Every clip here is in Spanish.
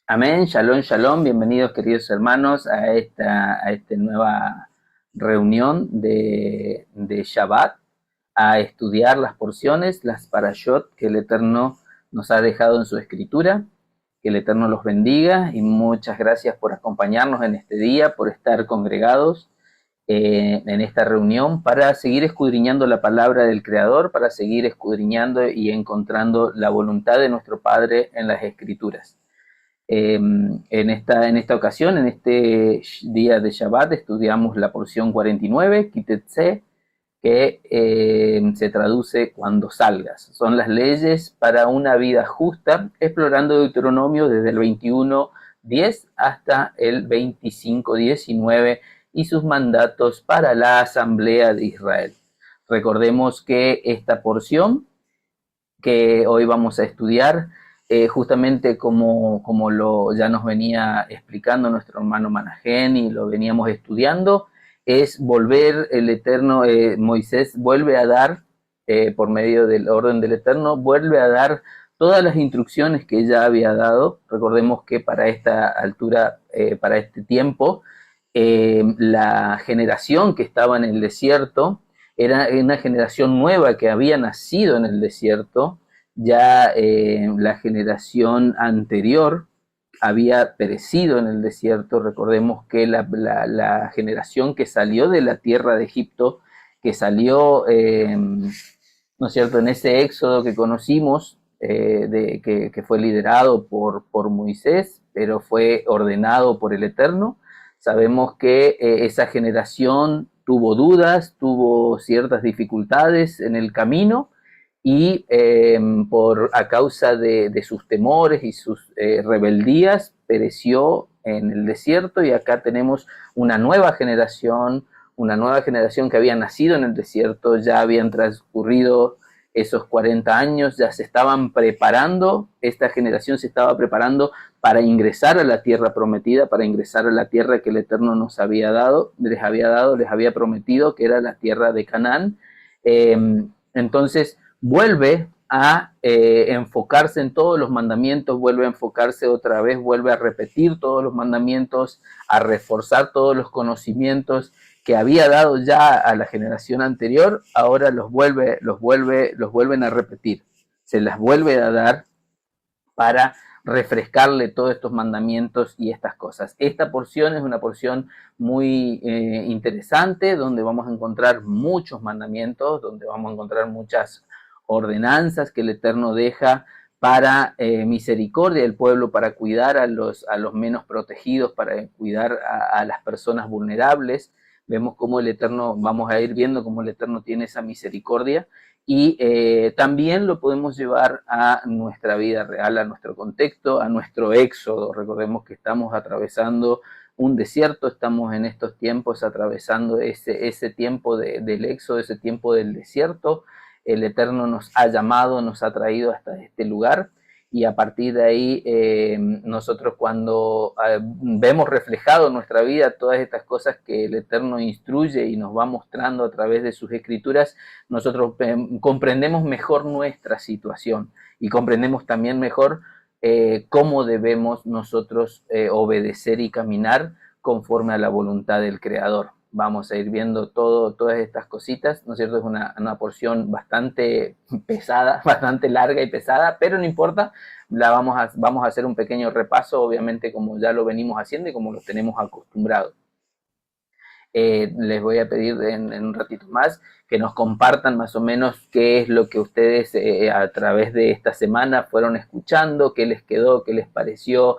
Amén, shalom, shalom, bienvenidos queridos hermanos a esta nueva reunión de Shabbat, a estudiar las porciones, las parashot que el Eterno nos ha dejado en su escritura. Que el Eterno los bendiga y muchas gracias por acompañarnos en este día, por estar congregados en esta reunión para seguir escudriñando la palabra del Creador, para seguir escudriñando y encontrando la voluntad de nuestro Padre en las escrituras. En esta ocasión, en este día de Shabbat, estudiamos la porción 49, Kitetse, que se traduce cuando salgas. Son las leyes para una vida justa, explorando Deuteronomio desde el 21:10 hasta el 25:19 y sus mandatos para la Asamblea de Israel. Recordemos que esta porción que hoy vamos a estudiar, justamente como ya nos venía explicando nuestro hermano Manajén y lo veníamos estudiando, es volver el Eterno, Moisés vuelve a dar, por medio del orden del Eterno, vuelve a dar todas las instrucciones que ya había dado. Recordemos que para esta altura, para este tiempo, la generación que estaba en el desierto era una generación nueva que había nacido en el desierto. Ya la generación anterior había perecido en el desierto. Recordemos que la generación que salió de la tierra de Egipto, que salió, ¿no es cierto?, en ese éxodo que conocimos, que fue liderado por Moisés, pero fue ordenado por el Eterno. Sabemos que esa generación tuvo dudas, tuvo ciertas dificultades en el camino, y a causa de sus temores y sus rebeldías pereció en el desierto. Y acá tenemos una nueva generación que había nacido en el desierto. Ya habían transcurrido esos 40 años, ya se estaban preparando, esta generación se estaba preparando para ingresar a la tierra prometida, para ingresar a la tierra que el Eterno les había prometido, que era la tierra de Canaán. Entonces vuelve a enfocarse en todos los mandamientos, vuelve a enfocarse otra vez, vuelve a repetir todos los mandamientos, a reforzar todos los conocimientos que había dado ya a la generación anterior. Ahora los vuelven a repetir, se las vuelve a dar para refrescarle todos estos mandamientos y estas cosas. Esta porción es una porción muy interesante, donde vamos a encontrar muchos mandamientos, donde vamos a encontrar muchas ordenanzas que el Eterno deja para misericordia del pueblo, para cuidar a los menos protegidos, para cuidar a las personas vulnerables. Vemos cómo el Eterno, vamos a ir viendo cómo el Eterno tiene esa misericordia. Y también lo podemos llevar a nuestra vida real, a nuestro contexto, a nuestro éxodo. Recordemos que estamos atravesando un desierto, estamos en estos tiempos atravesando ese tiempo del éxodo, ese tiempo del desierto. El Eterno nos ha llamado, nos ha traído hasta este lugar, y a partir de ahí nosotros, cuando vemos reflejado en nuestra vida todas estas cosas que el Eterno instruye y nos va mostrando a través de sus escrituras, nosotros comprendemos mejor nuestra situación y comprendemos también mejor cómo debemos nosotros obedecer y caminar conforme a la voluntad del Creador. Vamos a ir viendo todas estas cositas, ¿no es cierto? Es una porción bastante pesada, bastante larga y pesada, pero no importa. Vamos a hacer un pequeño repaso, obviamente, como ya lo venimos haciendo y como lo tenemos acostumbrados. Les voy a pedir en un ratito más que nos compartan más o menos qué es lo que ustedes a través de esta semana fueron escuchando, qué les quedó, qué les pareció,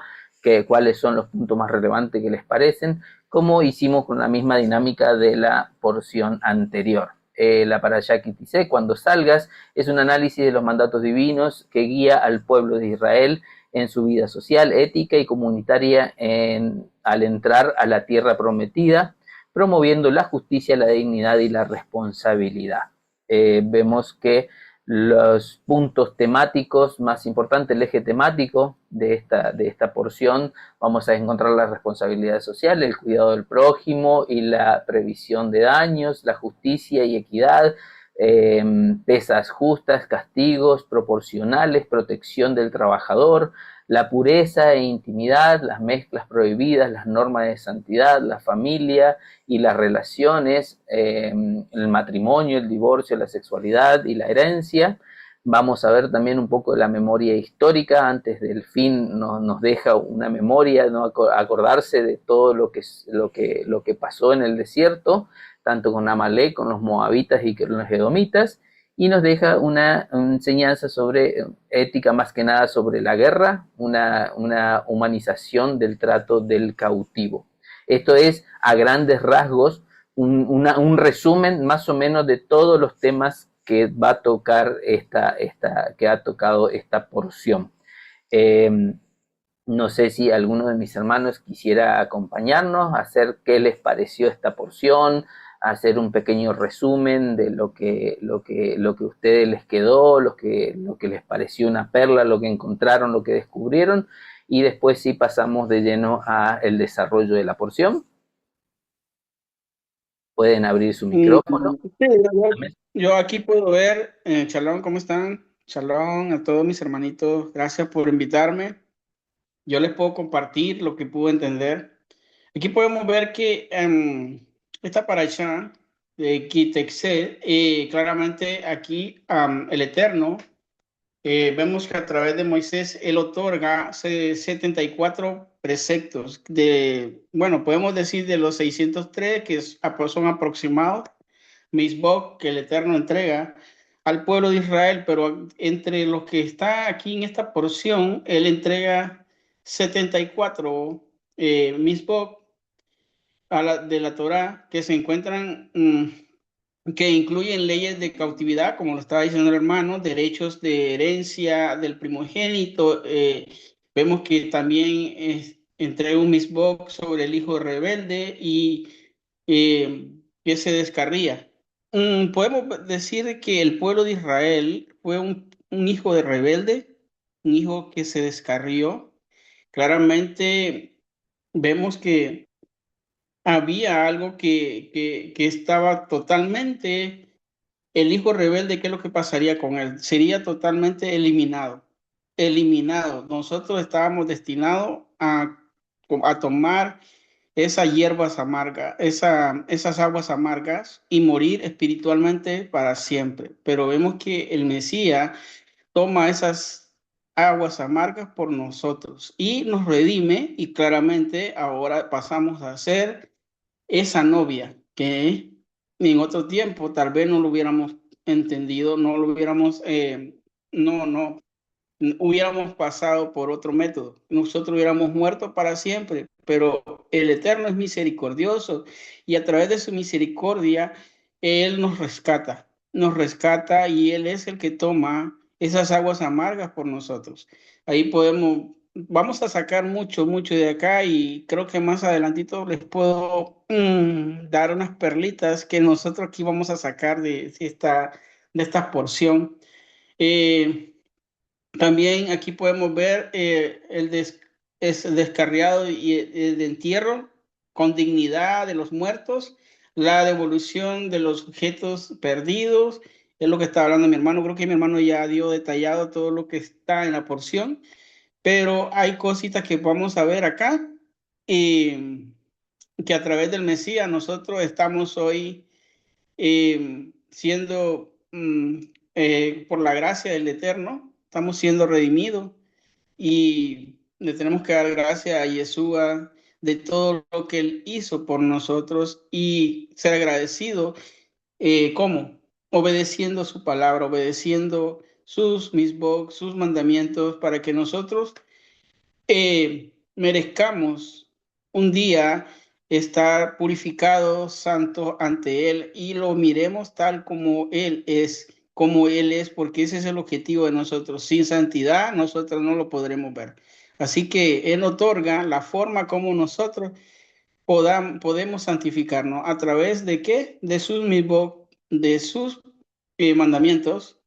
cuáles son los puntos más relevantes que les parecen, como hicimos con la misma dinámica de la porción anterior. La Parashá Kitise, cuando salgas, es un análisis de los mandatos divinos que guía al pueblo de Israel en su vida social, ética y comunitaria al entrar a la tierra prometida, promoviendo la justicia, la dignidad y la responsabilidad. Vemos que los puntos temáticos más importantes, el eje temático de esta porción, vamos a encontrar la responsabilidad social, el cuidado del prójimo y la previsión de daños, la justicia y equidad, pesas justas, castigos proporcionales, protección del trabajador, la pureza e intimidad, las mezclas prohibidas, las normas de santidad, la familia y las relaciones, el matrimonio, el divorcio, la sexualidad y la herencia. Vamos a ver también un poco de la memoria histórica. Antes del fin nos deja una memoria, ¿no? Acordarse de todo lo que pasó en el desierto, tanto con Amalek, con los moabitas y con los edomitas, y nos deja una enseñanza sobre ética, más que nada sobre la guerra, una humanización del trato del cautivo. Esto es, a grandes rasgos, un resumen más o menos de todos los temas que va a tocar que ha tocado esta porción. Eh, no sé si alguno de mis hermanos quisiera acompañarnos, a hacer qué les pareció esta porción, hacer un pequeño resumen de lo que a ustedes les quedó, lo que les pareció una perla, lo que encontraron, lo que descubrieron, y después sí pasamos de lleno a el desarrollo de la porción. Pueden abrir su micrófono. Sí, yo aquí puedo ver, Shalom, ¿cómo están? Shalom a todos mis hermanitos, gracias por invitarme. Yo les puedo compartir lo que pude entender. Aquí podemos ver que esta parasha de Kitexet, claramente aquí el Eterno, vemos que a través de Moisés él otorga 74 preceptos bueno, podemos decir de los 603 son aproximados, misbok que el Eterno entrega al pueblo de Israel, pero entre los que está aquí en esta porción, él entrega 74 misbok de la Torá que se encuentran, que incluyen leyes de cautividad, como lo estaba diciendo el hermano, derechos de herencia del primogénito. Vemos que también entrega un misbok sobre el hijo rebelde y que se descarría. Podemos decir que el pueblo de Israel fue un hijo de rebelde, un hijo que se descarrió. Claramente vemos que había algo que estaba totalmente, el hijo rebelde, ¿qué es lo que pasaría con él? Sería totalmente eliminado, eliminado. Nosotros estábamos destinados a tomar esas hierbas amargas, esas aguas amargas y morir espiritualmente para siempre. Pero vemos que el Mesías toma esas aguas amargas por nosotros y nos redime y claramente ahora pasamos a ser esa novia que en otro tiempo tal vez no lo hubiéramos entendido, no lo hubiéramos, no hubiéramos pasado por otro método. Nosotros hubiéramos muerto para siempre, pero el Eterno es misericordioso y a través de su misericordia, Él nos rescata y Él es el que toma esas aguas amargas por nosotros. Ahí vamos a sacar mucho, mucho de acá y creo que más adelantito les puedo dar unas perlitas que nosotros aquí vamos a sacar de esta porción. Eh, También aquí podemos ver es el descarriado y el de entierro con dignidad de los muertos, la devolución de los objetos perdidos, es lo que está hablando mi hermano. Creo que mi hermano ya dio detallado todo lo que está en la porción, pero hay cositas que vamos a ver acá y que a través del Mesías nosotros estamos hoy siendo, por la gracia del Eterno, estamos siendo redimidos y le tenemos que dar gracias a Yeshua de todo lo que Él hizo por nosotros y ser agradecido. ¿Cómo? Obedeciendo su palabra, obedeciendo sus misbok, sus mandamientos, para que nosotros merezcamos un día estar purificados, santos ante Él y lo miremos tal como Él es, porque ese es el objetivo de nosotros. Sin santidad, nosotros no lo podremos ver. Así que Él otorga la forma como nosotros podemos santificarnos. ¿A través de qué? De sus mismos, de sus mandamientos.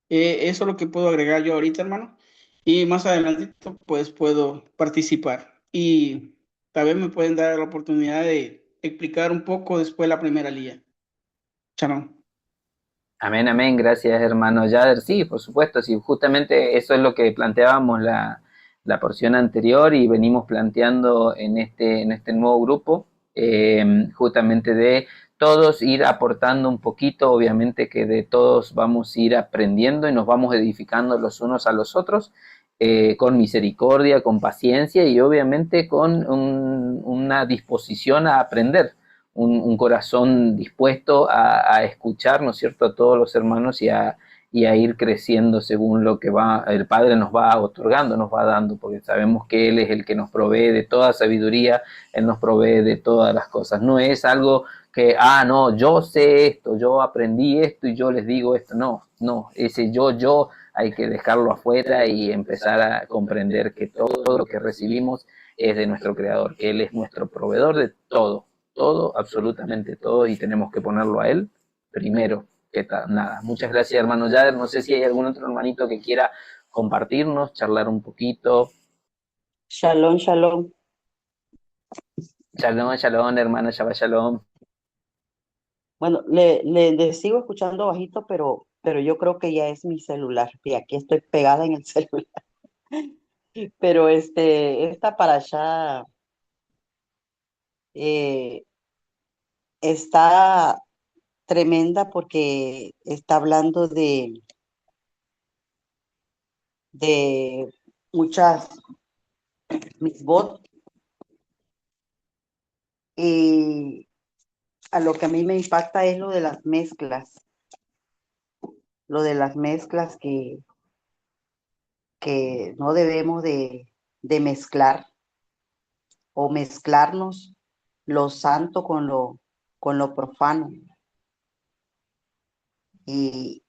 Eso es lo que puedo agregar yo ahorita, hermano. Y más adelantito, pues puedo participar. Y tal vez me pueden dar la oportunidad de explicar un poco después la primera línea. Chao. Amén, amén, gracias hermano Yader. Sí, por supuesto, sí, justamente eso es lo que planteábamos la porción anterior y venimos planteando en este nuevo grupo, justamente de todos ir aportando un poquito, obviamente que de todos vamos a ir aprendiendo y nos vamos edificando los unos a los otros, con misericordia, con paciencia y obviamente con una disposición a aprender, un corazón dispuesto a escuchar, ¿no es cierto?, a todos los hermanos y a ir creciendo según lo que va, el Padre nos va otorgando, nos va dando, porque sabemos que Él es el que nos provee de toda sabiduría, Él nos provee de todas las cosas. No es algo que, no, yo sé esto, yo aprendí esto y yo les digo esto. No, no, ese yo hay que dejarlo afuera y empezar a comprender que todo lo que recibimos es de nuestro Creador, que Él es nuestro proveedor de todo, todo, absolutamente todo, y tenemos que ponerlo a Él primero. ¿Qué tal? Nada, muchas gracias, hermano Yader. No sé si hay algún otro hermanito que quiera compartirnos, charlar un poquito. Shalom, shalom. Shalom, shalom, hermana Shabbat Shalom. Bueno, le sigo escuchando bajito, pero yo creo que ya es mi celular. Y aquí estoy pegada en el celular. Pero esta parasha eh, está tremenda porque está hablando de muchas mitzvot y a lo que a mí me impacta es lo de las mezclas que no debemos de mezclar o mezclarnos lo santo con lo profano. Y,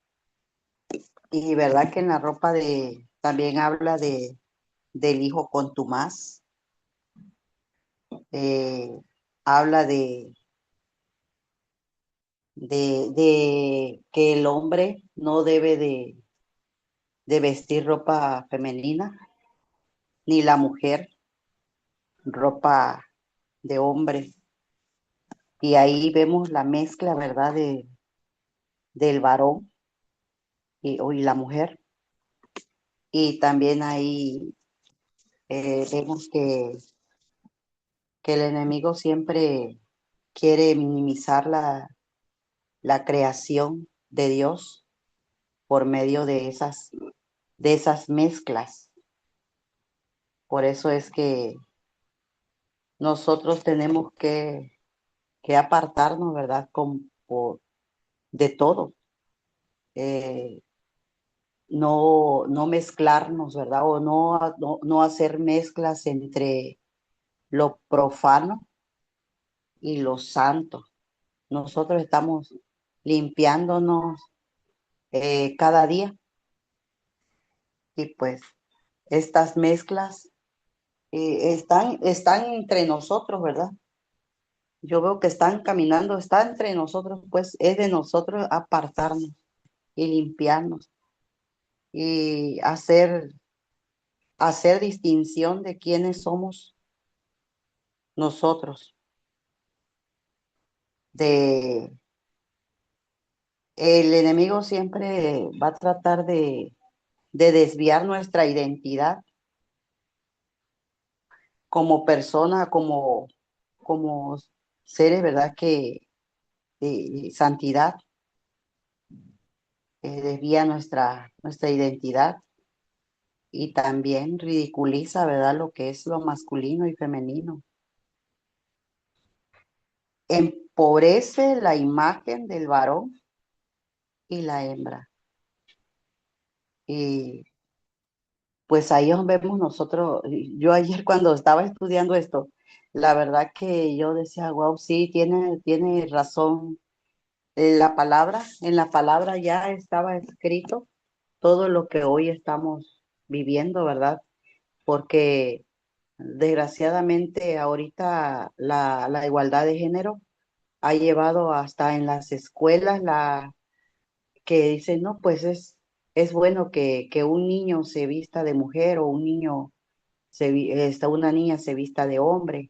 y verdad que en la ropa también habla del hijo contumaz, eh, habla de que el hombre no debe de vestir ropa femenina, ni la mujer ropa de hombre. Y ahí vemos la mezcla, ¿verdad?, del varón y la mujer. Y también ahí vemos que el enemigo siempre quiere minimizar la creación de Dios por medio de esas mezclas. Por eso es que nosotros tenemos que apartarnos, ¿verdad?, de todo. Eh, no mezclarnos, ¿verdad? O no hacer mezclas entre lo profano y lo santo. Nosotros estamos limpiándonos cada día y pues estas mezclas están entre nosotros, ¿verdad? Yo veo que están caminando, está entre nosotros, pues es de nosotros apartarnos y limpiarnos y hacer distinción de quiénes somos nosotros. El enemigo siempre va a tratar de desviar nuestra identidad como persona, como seres, ¿verdad?, que santidad desvía nuestra identidad y también ridiculiza, ¿verdad?, lo que es lo masculino y femenino. Empobrece la imagen del varón y la hembra. Y pues ahí nos vemos nosotros. Yo ayer cuando estaba estudiando esto, la verdad que yo decía, wow, sí, tiene razón. En la palabra ya estaba escrito todo lo que hoy estamos viviendo, ¿verdad? Porque desgraciadamente ahorita la igualdad de género ha llevado hasta en las escuelas que dicen, no, pues es bueno que un niño se vista de mujer o un niño, una niña se vista de hombre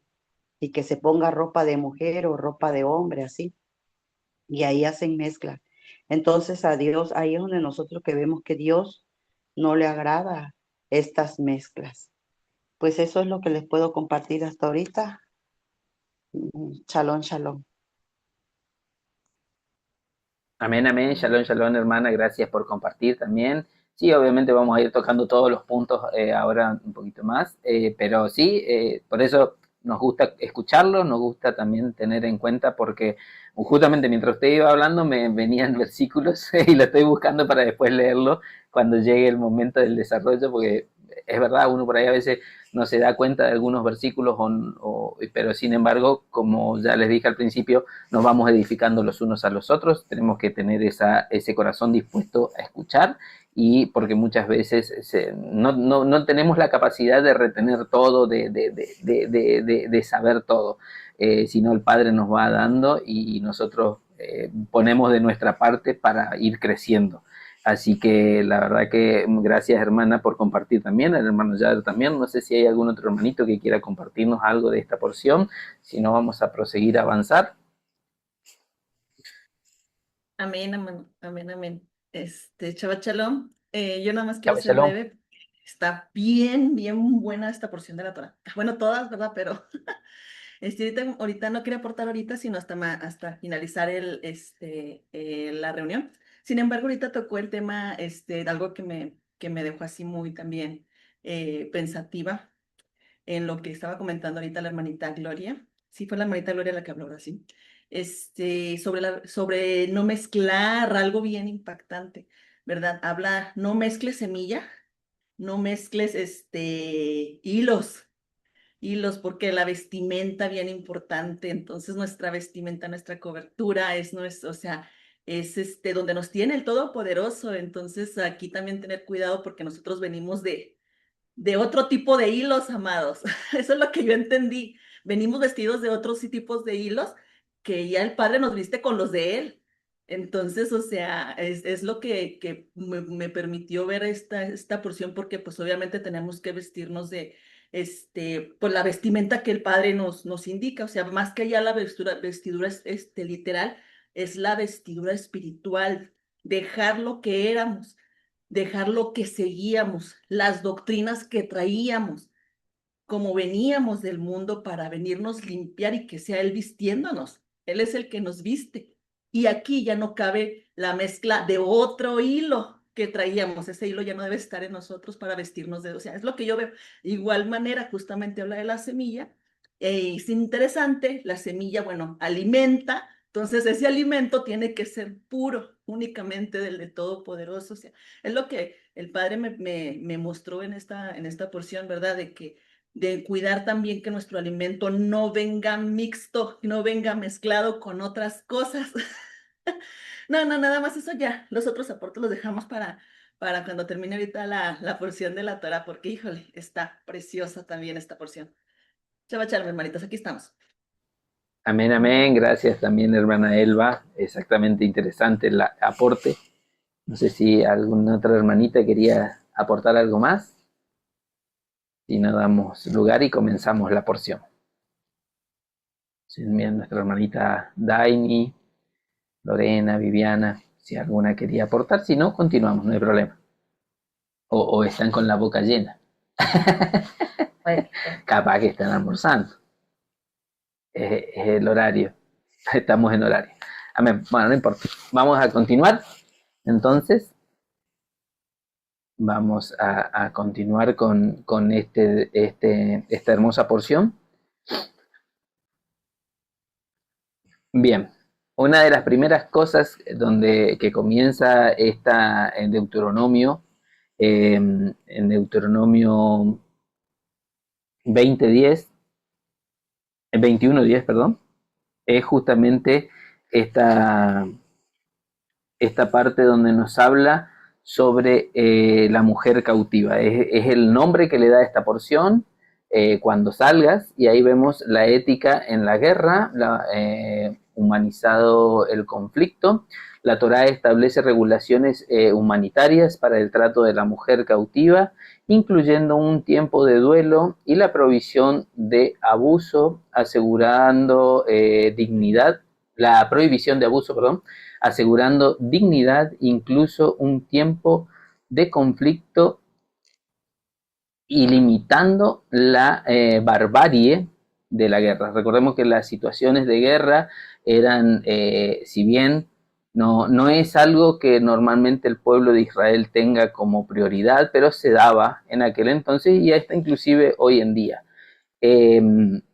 y que se ponga ropa de mujer o ropa de hombre, así. Y ahí hacen mezcla. Entonces a Dios, ahí es donde nosotros que vemos que Dios no le agrada estas mezclas. pues eso es lo que les puedo compartir hasta ahorita. Shalom, shalom. Amén, amén, shalom, shalom, hermana, gracias por compartir también. Sí, obviamente vamos a ir tocando todos los puntos ahora un poquito más, pero sí, por eso nos gusta escucharlo, nos gusta también tener en cuenta, porque justamente mientras usted iba hablando me venían versículos y lo estoy buscando para después leerlo cuando llegue el momento del desarrollo, porque es verdad, uno por ahí a veces no se da cuenta de algunos versículos, pero sin embargo, como ya les dije al principio, nos vamos edificando los unos a los otros, tenemos que tener ese corazón dispuesto a escuchar, y porque muchas veces no tenemos la capacidad de retener todo, de saber todo, sino el Padre nos va dando y nosotros ponemos de nuestra parte para ir creciendo. Así que la verdad que gracias, hermana, por compartir también, el hermano Yader también. No sé si hay algún otro hermanito que quiera compartirnos algo de esta porción, si no vamos a proseguir a avanzar. Amén, amén, amén, amén. Shabbat Shalom. Yo nada más quiero Shabbat ser shalom. breve. Está bien, bien buena esta porción de la Torah. Bueno, todas, ¿verdad? Pero ahorita no quería aportar ahorita, sino hasta finalizar la reunión. Sin embargo, ahorita tocó el tema, de algo que me dejó así muy también pensativa en lo que estaba comentando ahorita la hermanita Gloria. Sí, fue la hermanita Gloria la que habló ahora, sí. Sobre no mezclar, algo bien impactante, ¿verdad? Habla, no mezcles semilla, no mezcles hilos, porque la vestimenta bien importante, entonces nuestra vestimenta, nuestra cobertura o sea, es donde nos tiene el Todopoderoso, entonces aquí también tener cuidado porque nosotros venimos de otro tipo de hilos, amados. Eso es lo que yo entendí. Venimos vestidos de otros tipos de hilos que ya el Padre nos viste con los de Él. Entonces, o sea, es lo que me permitió ver esta porción, porque pues obviamente tenemos que vestirnos de, pues la vestimenta que el Padre nos indica. O sea, más que allá la vestidura literal, es la vestidura espiritual, dejar lo que éramos, dejar lo que seguíamos, las doctrinas que traíamos, como veníamos del mundo para venirnos limpiar y que sea Él vistiéndonos. Él es el que nos viste. Y aquí ya no cabe la mezcla de otro hilo que traíamos. Ese hilo ya no debe estar en nosotros para vestirnos de, o sea, es lo que yo veo. Igual manera, justamente habla de la semilla. Es interesante, la semilla, bueno, alimenta, entonces ese alimento tiene que ser puro, únicamente del de Todopoderoso. O sea, es lo que el Padre me mostró en esta porción, ¿verdad? De cuidar también que nuestro alimento no venga mixto, no venga mezclado con otras cosas. No, no, nada más eso ya. Los otros aportes los dejamos para cuando termine ahorita la porción de la Torah, porque híjole, está preciosa también esta porción. Chava, chava, hermanitos, aquí estamos. Amén, amén. Gracias también, hermana Elba. Exactamente interesante el aporte. No sé si alguna otra hermanita quería aportar algo más. Si no, damos lugar y comenzamos la porción. Bien, nuestra hermanita Daini, Lorena, Viviana, si alguna quería aportar. Si no, continuamos, no hay problema. O están con la boca llena. Bueno. Capaz que están almorzando. Es el horario. Estamos en horario. Amén. Bueno, no importa. Vamos a continuar. Entonces, vamos a continuar con esta hermosa porción. Bien. Una de las primeras cosas que comienza en Deuteronomio, en Deuteronomio 20:10, 21:10, perdón, es justamente esta, esta parte donde nos habla sobre la mujer cautiva. Es el nombre que le da esta porción, cuando salgas, y ahí vemos la ética en la guerra, humanizado el conflicto. La Torá establece regulaciones humanitarias para el trato de la mujer cautiva, incluyendo un tiempo de duelo y la provisión de abuso, asegurando dignidad, la prohibición de abuso, perdón, asegurando dignidad, incluso un tiempo de conflicto y limitando la barbarie de la guerra. Recordemos que las situaciones de guerra eran, si bien no es algo que normalmente el pueblo de Israel tenga como prioridad, pero se daba en aquel entonces y hasta inclusive hoy en día.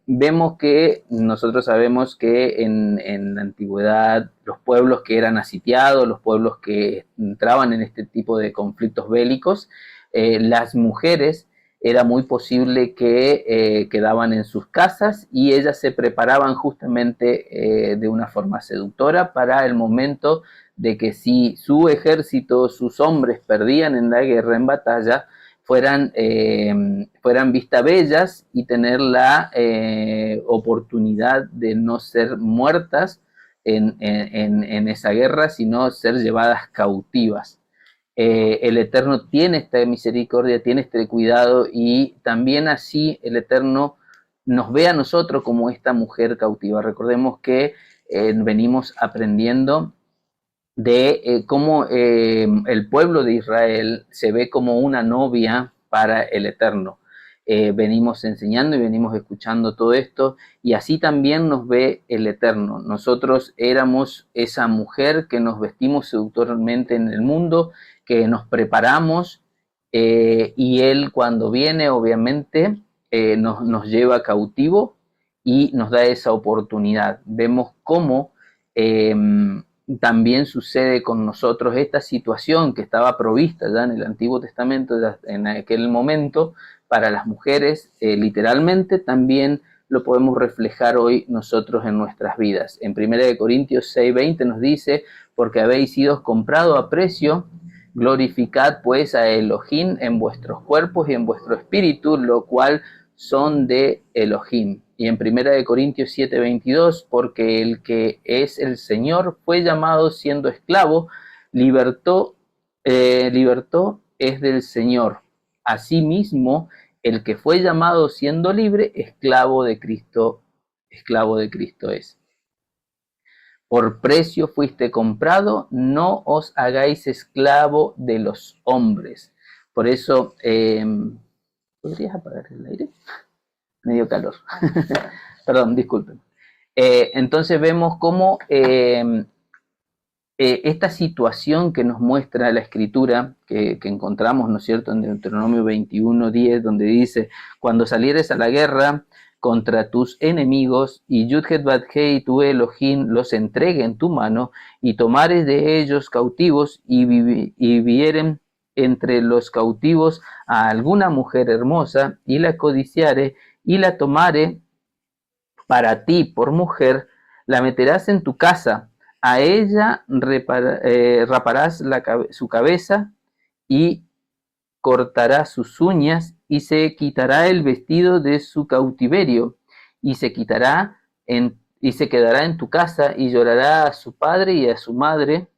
Vemos que nosotros sabemos que en la antigüedad los pueblos que eran asitiados, los pueblos que entraban en este tipo de conflictos bélicos, las mujeres era muy posible que quedaban en sus casas y ellas se preparaban justamente de una forma seductora para el momento de que si su ejército, sus hombres perdían en la guerra, en batalla, fueran vistas bellas y tener la oportunidad de no ser muertas en esa guerra, sino ser llevadas cautivas. El Eterno tiene esta misericordia, tiene este cuidado y también así el Eterno nos ve a nosotros como esta mujer cautiva. Recordemos que venimos aprendiendo de cómo el pueblo de Israel se ve como una novia para el Eterno. Venimos enseñando y venimos escuchando todo esto y así también nos ve el Eterno. Nosotros éramos esa mujer que nos vestimos seductoramente en el mundo, que nos preparamos y Él cuando viene obviamente nos lleva cautivo y nos da esa oportunidad. Vemos cómo también sucede con nosotros esta situación que estaba provista ya en el Antiguo Testamento, ya en aquel momento, para las mujeres, literalmente, también lo podemos reflejar hoy nosotros en nuestras vidas. En 1 Corintios 6:20 nos dice, porque habéis sido comprado a precio, glorificad pues a Elohim en vuestros cuerpos y en vuestro espíritu, lo cual son de Elohim. Y en 1 Corintios 7:22, porque el que es el Señor fue llamado siendo esclavo, libertó es del Señor. Asimismo, el que fue llamado siendo libre, esclavo de Cristo es. Por precio fuiste comprado, no os hagáis esclavo de los hombres. Por eso, ¿podrías apagar el aire? Me dio calor. Perdón, disculpen. Entonces vemos cómo esta situación que nos muestra la escritura, que encontramos, ¿no es cierto?, en Deuteronomio 21:10, donde dice, cuando salieres a la guerra contra tus enemigos, y Yudhet Badhei y tu Elohim los entregue en tu mano, y tomares de ellos cautivos, y vieren entre los cautivos a alguna mujer hermosa, y la codiciare, y la tomare para ti por mujer, la meterás en tu casa, a ella raparás su cabeza y cortarás sus uñas y se quitará el vestido de su cautiverio y se quedará en tu casa y llorará a su padre y a su madre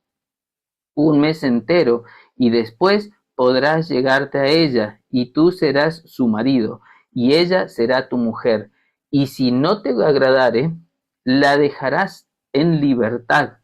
un mes entero y después podrás llegarte a ella y tú serás su marido y ella será tu mujer y si no te agradare la dejarás en libertad,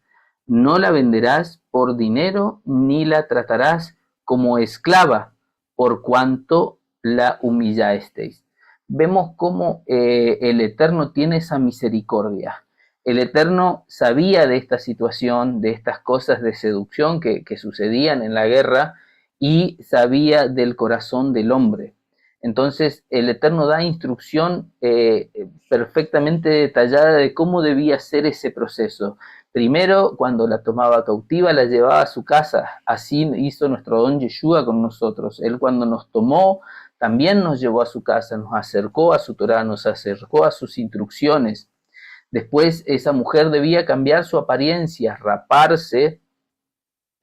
no la venderás por dinero ni la tratarás como esclava por cuanto la humillasteis. Vemos cómo el Eterno tiene esa misericordia. El Eterno sabía de esta situación, de estas cosas de seducción que sucedían en la guerra y sabía del corazón del hombre. Entonces el Eterno da instrucción perfectamente detallada de cómo debía ser ese proceso. Primero, cuando la tomaba cautiva, la llevaba a su casa. Así hizo nuestro don Yeshua con nosotros. Él cuando nos tomó, también nos llevó a su casa, nos acercó a su Torah, nos acercó a sus instrucciones. Después esa mujer debía cambiar su apariencia, raparse,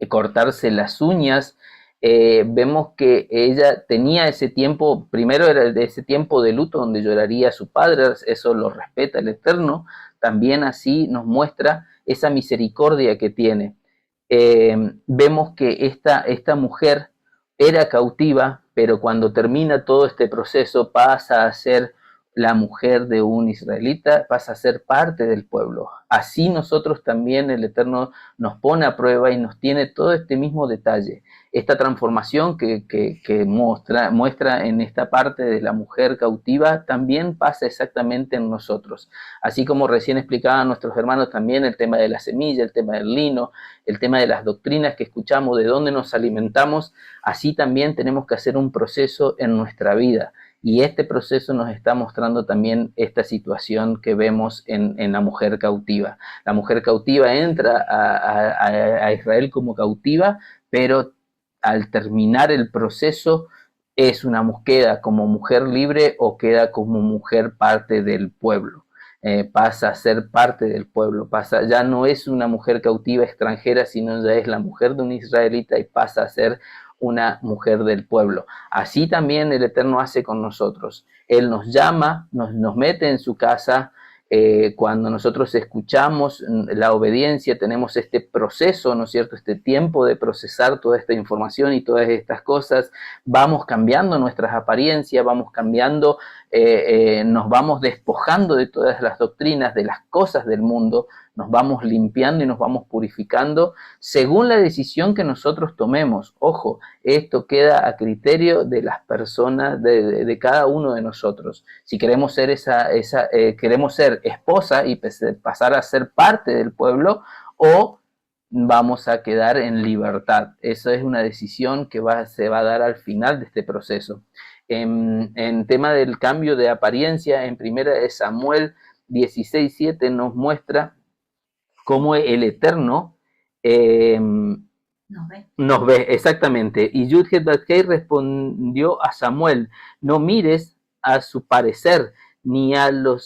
cortarse las uñas. Vemos que ella tenía ese tiempo, primero era ese tiempo de luto donde lloraría a su padre, eso lo respeta el Eterno, también así nos muestra esa misericordia que tiene. Vemos que esta mujer era cautiva, pero cuando termina todo este proceso pasa a ser la mujer de un israelita, pasa a ser parte del pueblo. Así nosotros también el Eterno nos pone a prueba y nos tiene todo este mismo detalle. esta transformación que muestra en esta parte de la mujer cautiva también pasa exactamente en nosotros. Así como recién explicaban nuestros hermanos también el tema de la semilla, el tema del lino, el tema de las doctrinas que escuchamos, de dónde nos alimentamos, así también tenemos que hacer un proceso en nuestra vida. Y este proceso nos está mostrando también esta situación que vemos en la mujer cautiva. La mujer cautiva entra a Israel como cautiva, pero al terminar el proceso queda como mujer libre o queda como mujer parte del pueblo. Pasa a ser parte del pueblo, ya no es una mujer cautiva extranjera, sino ya es la mujer de un israelita y pasa a ser una mujer del pueblo. Así también el Eterno hace con nosotros. Él nos llama, nos mete en su casa. Cuando nosotros escuchamos la obediencia, tenemos este proceso, ¿no es cierto?, este tiempo de procesar toda esta información y todas estas cosas, vamos cambiando nuestras apariencias, vamos cambiando, nos vamos despojando de todas las doctrinas, de las cosas del mundo, nos vamos limpiando y nos vamos purificando según la decisión que nosotros tomemos. Ojo, esto queda a criterio de las personas, de cada uno de nosotros. Si queremos ser queremos ser esposa y pasar a ser parte del pueblo, o vamos a quedar en libertad. Esa es una decisión que se va a dar al final de este proceso. En tema del cambio de apariencia, en 1 Samuel 16:7 nos muestra cómo el Eterno nos ve, exactamente. Y Yud-Het Bat-Hei respondió a Samuel: no mires a su parecer, ni a lo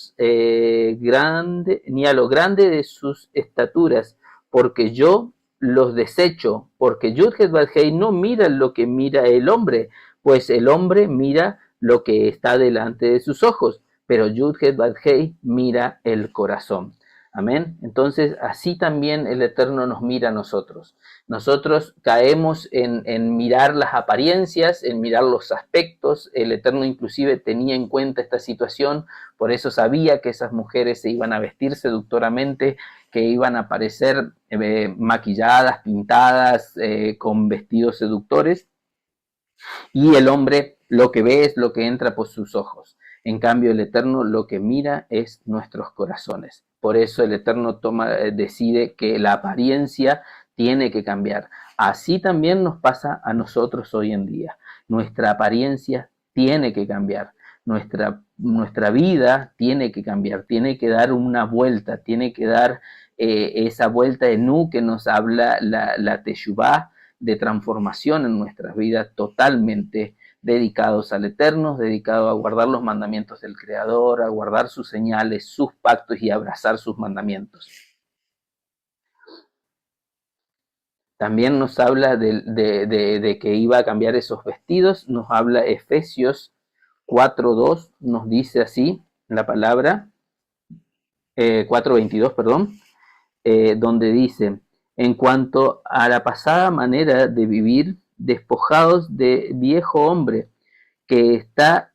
grande de sus estaturas, porque yo los desecho, porque Yud-Het Bat-Hei no mira lo que mira el hombre, pues el hombre mira lo que está delante de sus ojos, pero Yud-Het Bat-Hei mira el corazón. Amén. Entonces, así también el Eterno nos mira a nosotros. Nosotros caemos en mirar las apariencias, en mirar los aspectos. El Eterno inclusive tenía en cuenta esta situación, por eso sabía que esas mujeres se iban a vestir seductoramente, que iban a aparecer maquilladas, pintadas, con vestidos seductores. Y el hombre lo que ve es lo que entra por sus ojos. En cambio, el Eterno lo que mira es nuestros corazones. Por eso el Eterno decide que la apariencia tiene que cambiar. Así también nos pasa a nosotros hoy en día. Nuestra apariencia tiene que cambiar. Nuestra vida tiene que cambiar, tiene que dar una vuelta, tiene que dar esa vuelta de Nu que nos habla la Teshuvá, de transformación en nuestras vidas, totalmente dedicados al Eterno, dedicados a guardar los mandamientos del Creador, a guardar sus señales, sus pactos y abrazar sus mandamientos. También nos habla de que iba a cambiar esos vestidos, nos habla Efesios 4:2, nos dice así la palabra, 4:22, perdón, donde dice: en cuanto a la pasada manera de vivir, despojados de viejo hombre que está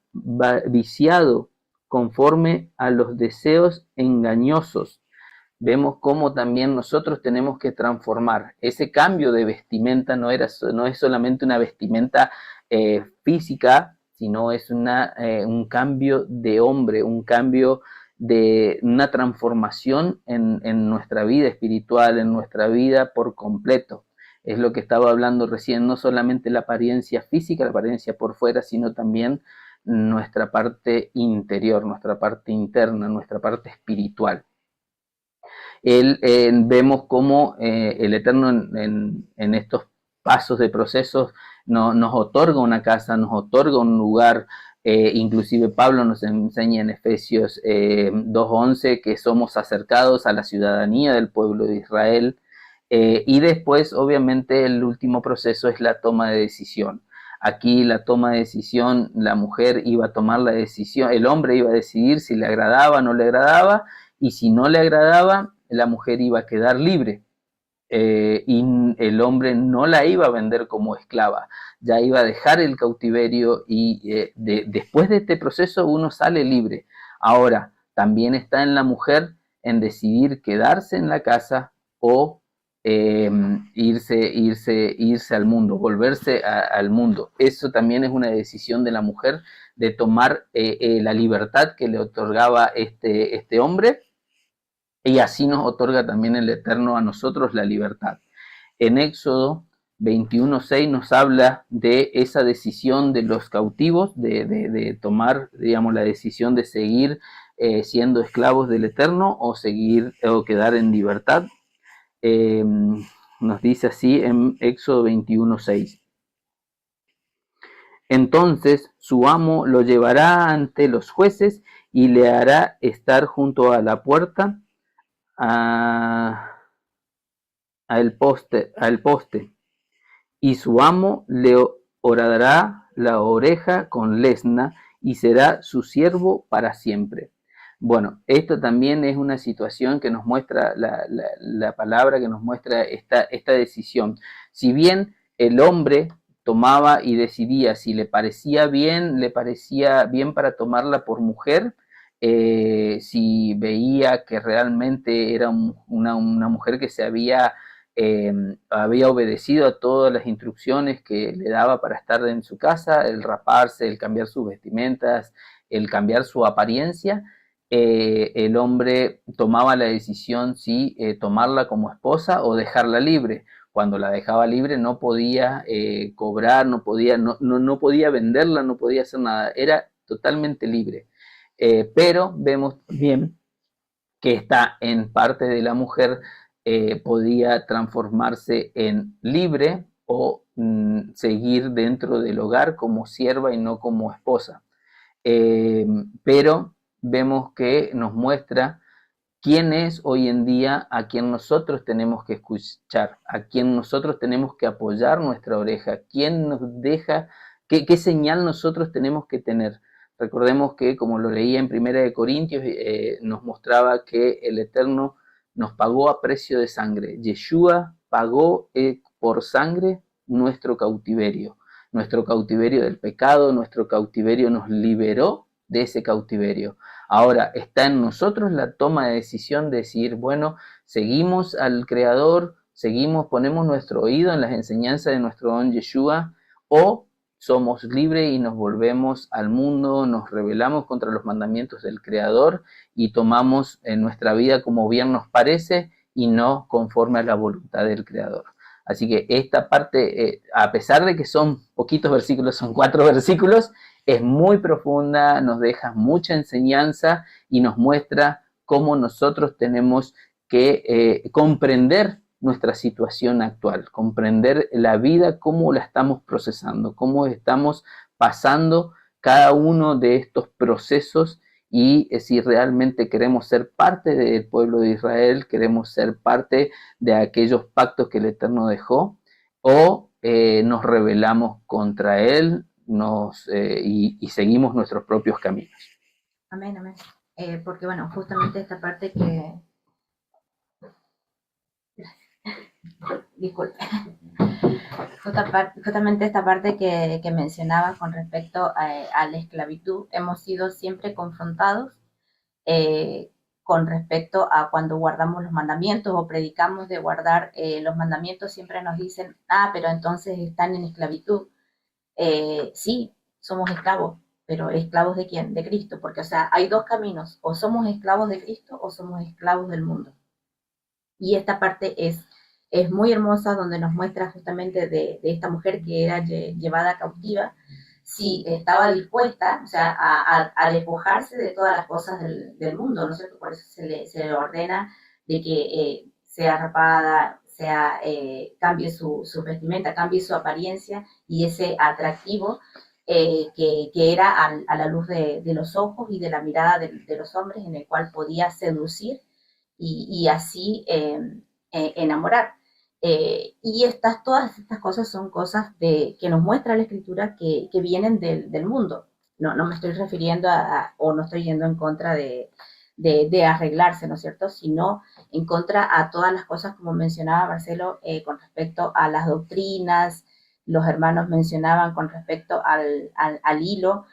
viciado conforme a los deseos engañosos. Vemos cómo también nosotros tenemos que transformar. Ese cambio de vestimenta no es solamente una vestimenta física, sino es un cambio de hombre, un cambio de una transformación en nuestra vida espiritual, en nuestra vida por completo. Es lo que estaba hablando recién, no solamente la apariencia física, la apariencia por fuera, sino también nuestra parte interior, nuestra parte interna, nuestra parte espiritual. Vemos cómo el Eterno en estos pasos de procesos nos otorga una casa, nos otorga un lugar. Inclusive Pablo nos enseña en Efesios 2:11 que somos acercados a la ciudadanía del pueblo de Israel. Y después, obviamente, el último proceso es la toma de decisión. Aquí la toma de decisión, la mujer iba a tomar la decisión, el hombre iba a decidir si le agradaba o no le agradaba, y si no le agradaba, la mujer iba a quedar libre. Y el hombre no la iba a vender como esclava, ya iba a dejar el cautiverio y después de este proceso uno sale libre. Ahora, también está en la mujer en decidir quedarse en la casa o irse al mundo, volverse al mundo. Eso también es una decisión de la mujer de tomar la libertad que le otorgaba este hombre, y así nos otorga también el Eterno a nosotros la libertad. En Éxodo 21:6 nos habla de esa decisión de los cautivos, de tomar, digamos, la decisión de seguir siendo esclavos del Eterno o quedar en libertad. Nos dice así en Éxodo 21:6. Entonces su amo lo llevará ante los jueces y le hará estar junto a la puerta al poste, y su amo le horadará la oreja con lesna y será su siervo para siempre. Bueno, esto también es una situación que nos muestra la palabra, que nos muestra esta decisión. Si bien el hombre tomaba y decidía si le parecía bien para tomarla por mujer, si veía que realmente era una mujer que había obedecido a todas las instrucciones que le daba para estar en su casa, el raparse, el cambiar sus vestimentas, el cambiar su apariencia, el hombre tomaba la decisión si tomarla como esposa o dejarla libre. Cuando la dejaba libre no podía cobrar, no podía venderla, no podía hacer nada, era totalmente libre. Pero vemos bien que está en parte de la mujer, podía transformarse en libre o seguir dentro del hogar como sierva y no como esposa. Pero vemos que nos muestra quién es hoy en día a quien nosotros tenemos que escuchar, a quien nosotros tenemos que apoyar nuestra oreja, quién nos deja, qué señal nosotros tenemos que tener. Recordemos que, como lo leía en Primera de Corintios, nos mostraba que el Eterno nos pagó a precio de sangre. Yeshua pagó por sangre nuestro cautiverio del pecado, nuestro cautiverio, nos liberó de ese cautiverio. Ahora está en nosotros la toma de decisión de decir, bueno, seguimos al Creador, ponemos nuestro oído en las enseñanzas de nuestro don Yeshua, o somos libres y nos volvemos al mundo, nos rebelamos contra los mandamientos del Creador y tomamos en nuestra vida como bien nos parece y no conforme a la voluntad del Creador. Así que esta parte, a pesar de que son poquitos versículos, son 4 versículos, es muy profunda, nos deja mucha enseñanza y nos muestra cómo nosotros tenemos que comprender nuestra situación actual, comprender la vida, cómo la estamos procesando, cómo estamos pasando cada uno de estos procesos, y si realmente queremos ser parte del pueblo de Israel, queremos ser parte de aquellos pactos que el Eterno dejó, o nos rebelamos contra Él y seguimos nuestros propios caminos. Amén, amén. Porque bueno, justamente esta parte que... Disculpe. Justamente esta parte que mencionaba con respecto a la esclavitud, hemos sido siempre confrontados con respecto a cuando guardamos los mandamientos o predicamos de guardar los mandamientos. Siempre nos dicen, pero entonces están en esclavitud. Sí, somos esclavos, pero ¿esclavos de quién? De Cristo, porque o sea, hay 2 caminos, o somos esclavos de Cristo o somos esclavos del mundo. Y esta parte es muy hermosa, donde nos muestra justamente de esta mujer que era llevada cautiva, si estaba dispuesta, o sea, a despojarse de todas las cosas del mundo, ¿no es cierto? Por eso se le ordena de que sea rapada, cambie su vestimenta, cambie su apariencia y ese atractivo que era a la luz de los ojos y de la mirada de los hombres, en el cual podía seducir y así enamorar. Y todas estas cosas son cosas que nos muestra la Escritura que vienen del mundo. No me estoy refiriendo o no estoy yendo en contra de arreglarse, ¿no es cierto? Sino en contra a todas las cosas, como mencionaba Marcelo, con respecto a las doctrinas. Los hermanos mencionaban con respecto al hilo,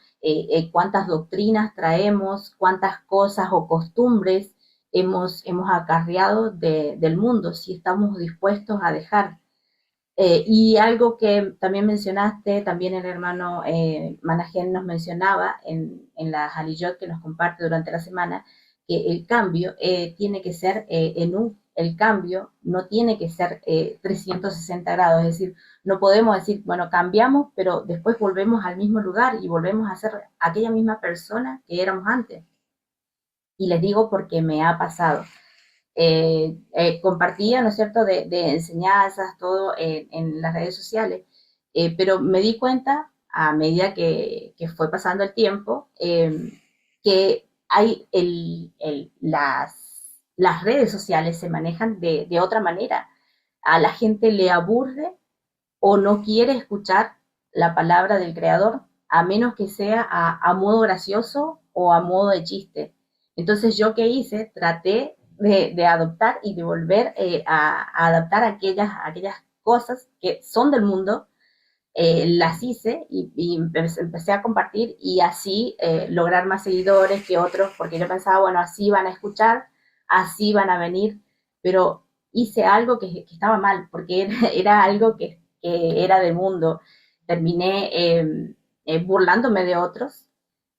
cuántas doctrinas traemos, cuántas cosas o costumbres hemos acarreado del mundo, si estamos dispuestos a dejar. Y algo que también mencionaste, también el hermano Manajen nos mencionaba en la Haliyot que nos comparte durante la semana, que el cambio tiene que ser el cambio no tiene que ser 360 grados, es decir, no podemos decir, bueno, cambiamos, pero después volvemos al mismo lugar y volvemos a ser aquella misma persona que éramos antes. Y les digo porque me ha pasado. Compartía, ¿no es cierto?, de enseñanzas, todo en las redes sociales, pero me di cuenta a medida que fue pasando el tiempo que hay las redes sociales se manejan de otra manera. A la gente le aburre o no quiere escuchar la palabra del creador, a menos que sea a modo gracioso o a modo de chiste. Entonces, ¿yo qué hice? Traté de adoptar y de volver a adaptar aquellas cosas que son del mundo, las hice y empecé a compartir y así lograr más seguidores que otros, porque yo pensaba, bueno, así van a escuchar, así van a venir, pero hice algo que estaba mal, porque era algo que era del mundo. Terminé burlándome de otros,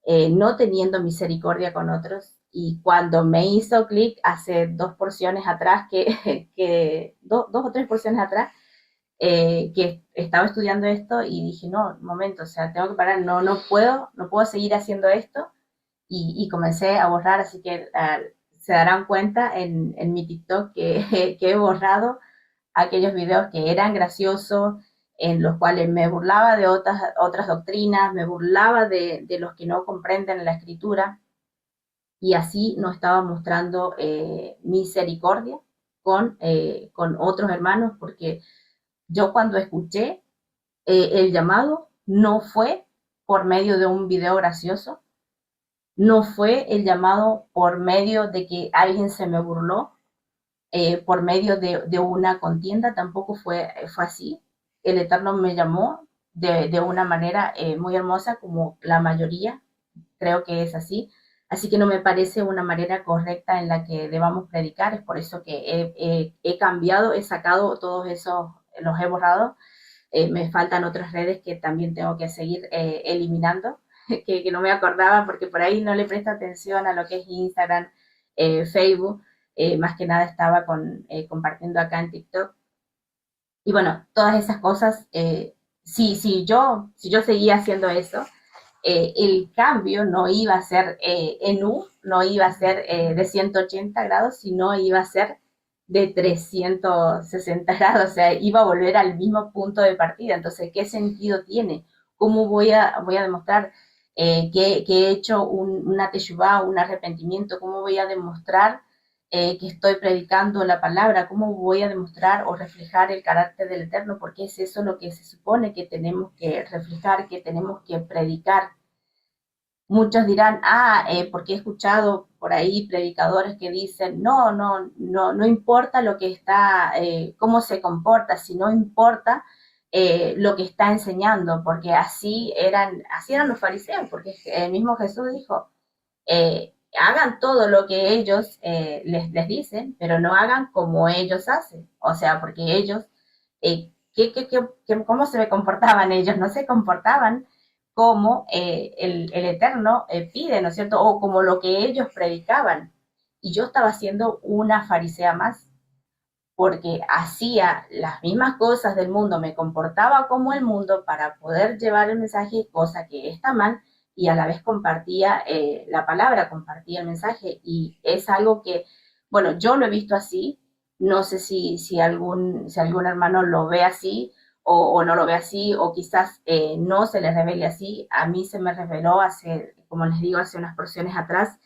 no teniendo misericordia con otros. Y cuando me hizo clic hace 2 porciones atrás, dos o 3 porciones atrás, que estaba estudiando esto y dije, no, un momento, o sea, tengo que parar, no puedo seguir haciendo esto. Y comencé a borrar, así que se darán cuenta en mi TikTok que he borrado aquellos videos que eran graciosos, en los cuales me burlaba de otras doctrinas, me burlaba de los que no comprenden la escritura, y así no estaba mostrando misericordia con otros hermanos, porque yo cuando escuché el llamado no fue por medio de un video gracioso, no fue el llamado por medio de que alguien se me burló, por medio de una contienda, tampoco fue así. El Eterno me llamó de una manera muy hermosa, como la mayoría, creo que es así. Así que no me parece una manera correcta en la que debamos predicar, es por eso que he cambiado, he sacado todos esos, los he borrado. Me faltan otras redes que también tengo que seguir eliminando, que no me acordaba porque por ahí no le presto atención a lo que es Instagram, Facebook, más que nada estaba compartiendo acá en TikTok. Y bueno, todas esas cosas, si yo seguía haciendo eso, el cambio no iba a ser en U, no iba a ser de 180 grados, sino iba a ser de 360 grados, o sea, iba a volver al mismo punto de partida. Entonces, ¿qué sentido tiene? ¿Cómo voy a demostrar que he hecho una teshuvá, un arrepentimiento? ¿Cómo voy a demostrar que estoy predicando la palabra? ¿Cómo voy a demostrar o reflejar el carácter del Eterno? Porque es eso lo que se supone que tenemos que reflejar, que tenemos que predicar. Muchos dirán, porque he escuchado por ahí predicadores que dicen, no importa lo que está, cómo se comporta, sino importa lo que está enseñando, porque así eran los fariseos, porque el mismo Jesús dijo, hagan todo lo que ellos les dicen, pero no hagan como ellos hacen, o sea, porque ellos, ¿cómo se comportaban ellos? No se comportaban como el Eterno pide, ¿no es cierto? O como lo que ellos predicaban. Y yo estaba siendo una farisea más, porque hacía las mismas cosas del mundo, me comportaba como el mundo para poder llevar el mensaje, cosa que está mal, y a la vez compartía la palabra, compartía el mensaje, y es algo que, bueno, yo lo he visto así, no sé si algún hermano lo ve así, o no lo ve así, o quizás no se le revele así. A mí se me reveló hace, como les digo, hace unas porciones atrás,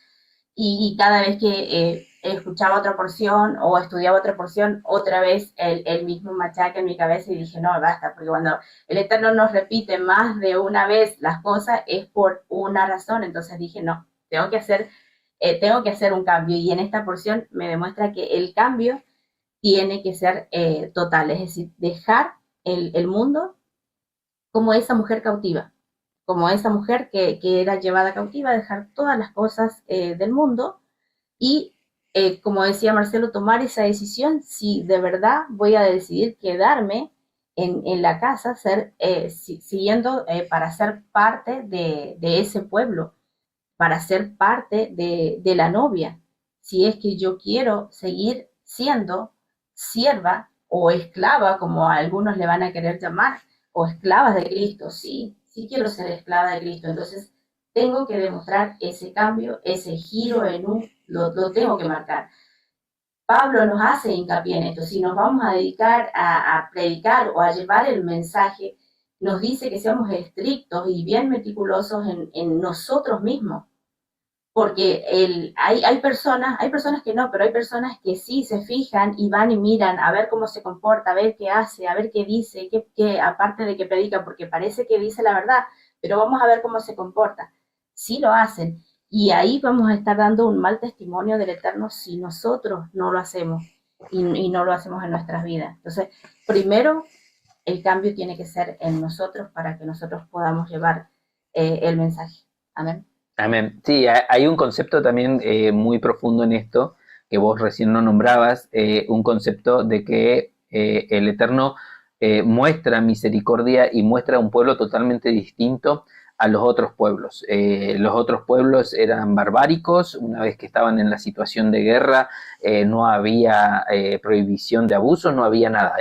y cada vez que escuchaba otra porción o estudiaba otra porción, otra vez el mismo machaque en mi cabeza, y dije, no, basta, porque cuando el Eterno nos repite más de una vez las cosas es por una razón. Entonces dije, no, tengo que hacer un cambio, y en esta porción me demuestra que el cambio tiene que ser total, es decir, dejar el mundo como esa mujer cautiva, como esa mujer que era llevada cautiva, dejar todas las cosas del mundo y como decía Marcelo, tomar esa decisión, si de verdad voy a decidir quedarme en la casa, siguiendo para ser parte de ese pueblo, para ser parte de la novia, si es que yo quiero seguir siendo sierva o esclava, como a algunos le van a querer llamar, o esclavas de Cristo, sí, sí quiero ser esclava de Cristo, entonces tengo que demostrar ese cambio, ese giro lo tengo que marcar. Pablo nos hace hincapié en esto, si nos vamos a dedicar a predicar o a llevar el mensaje, nos dice que seamos estrictos y bien meticulosos en nosotros mismos, porque hay personas que no, pero hay personas que sí se fijan y van y miran a ver cómo se comporta, a ver qué hace, a ver qué dice, aparte de que predica, porque parece que dice la verdad, pero vamos a ver cómo se comporta. Sí lo hacen, y ahí vamos a estar dando un mal testimonio del Eterno si nosotros no lo hacemos y no lo hacemos en nuestras vidas. Entonces, primero, el cambio tiene que ser en nosotros para que nosotros podamos llevar el mensaje. Amén. Amén. Sí, hay un concepto también muy profundo en esto, que vos recién no nombrabas, un concepto de que el Eterno muestra misericordia y muestra un pueblo totalmente distinto a los otros pueblos. Los otros pueblos eran barbáricos, una vez que estaban en la situación de guerra, no había prohibición de abuso, no había nada,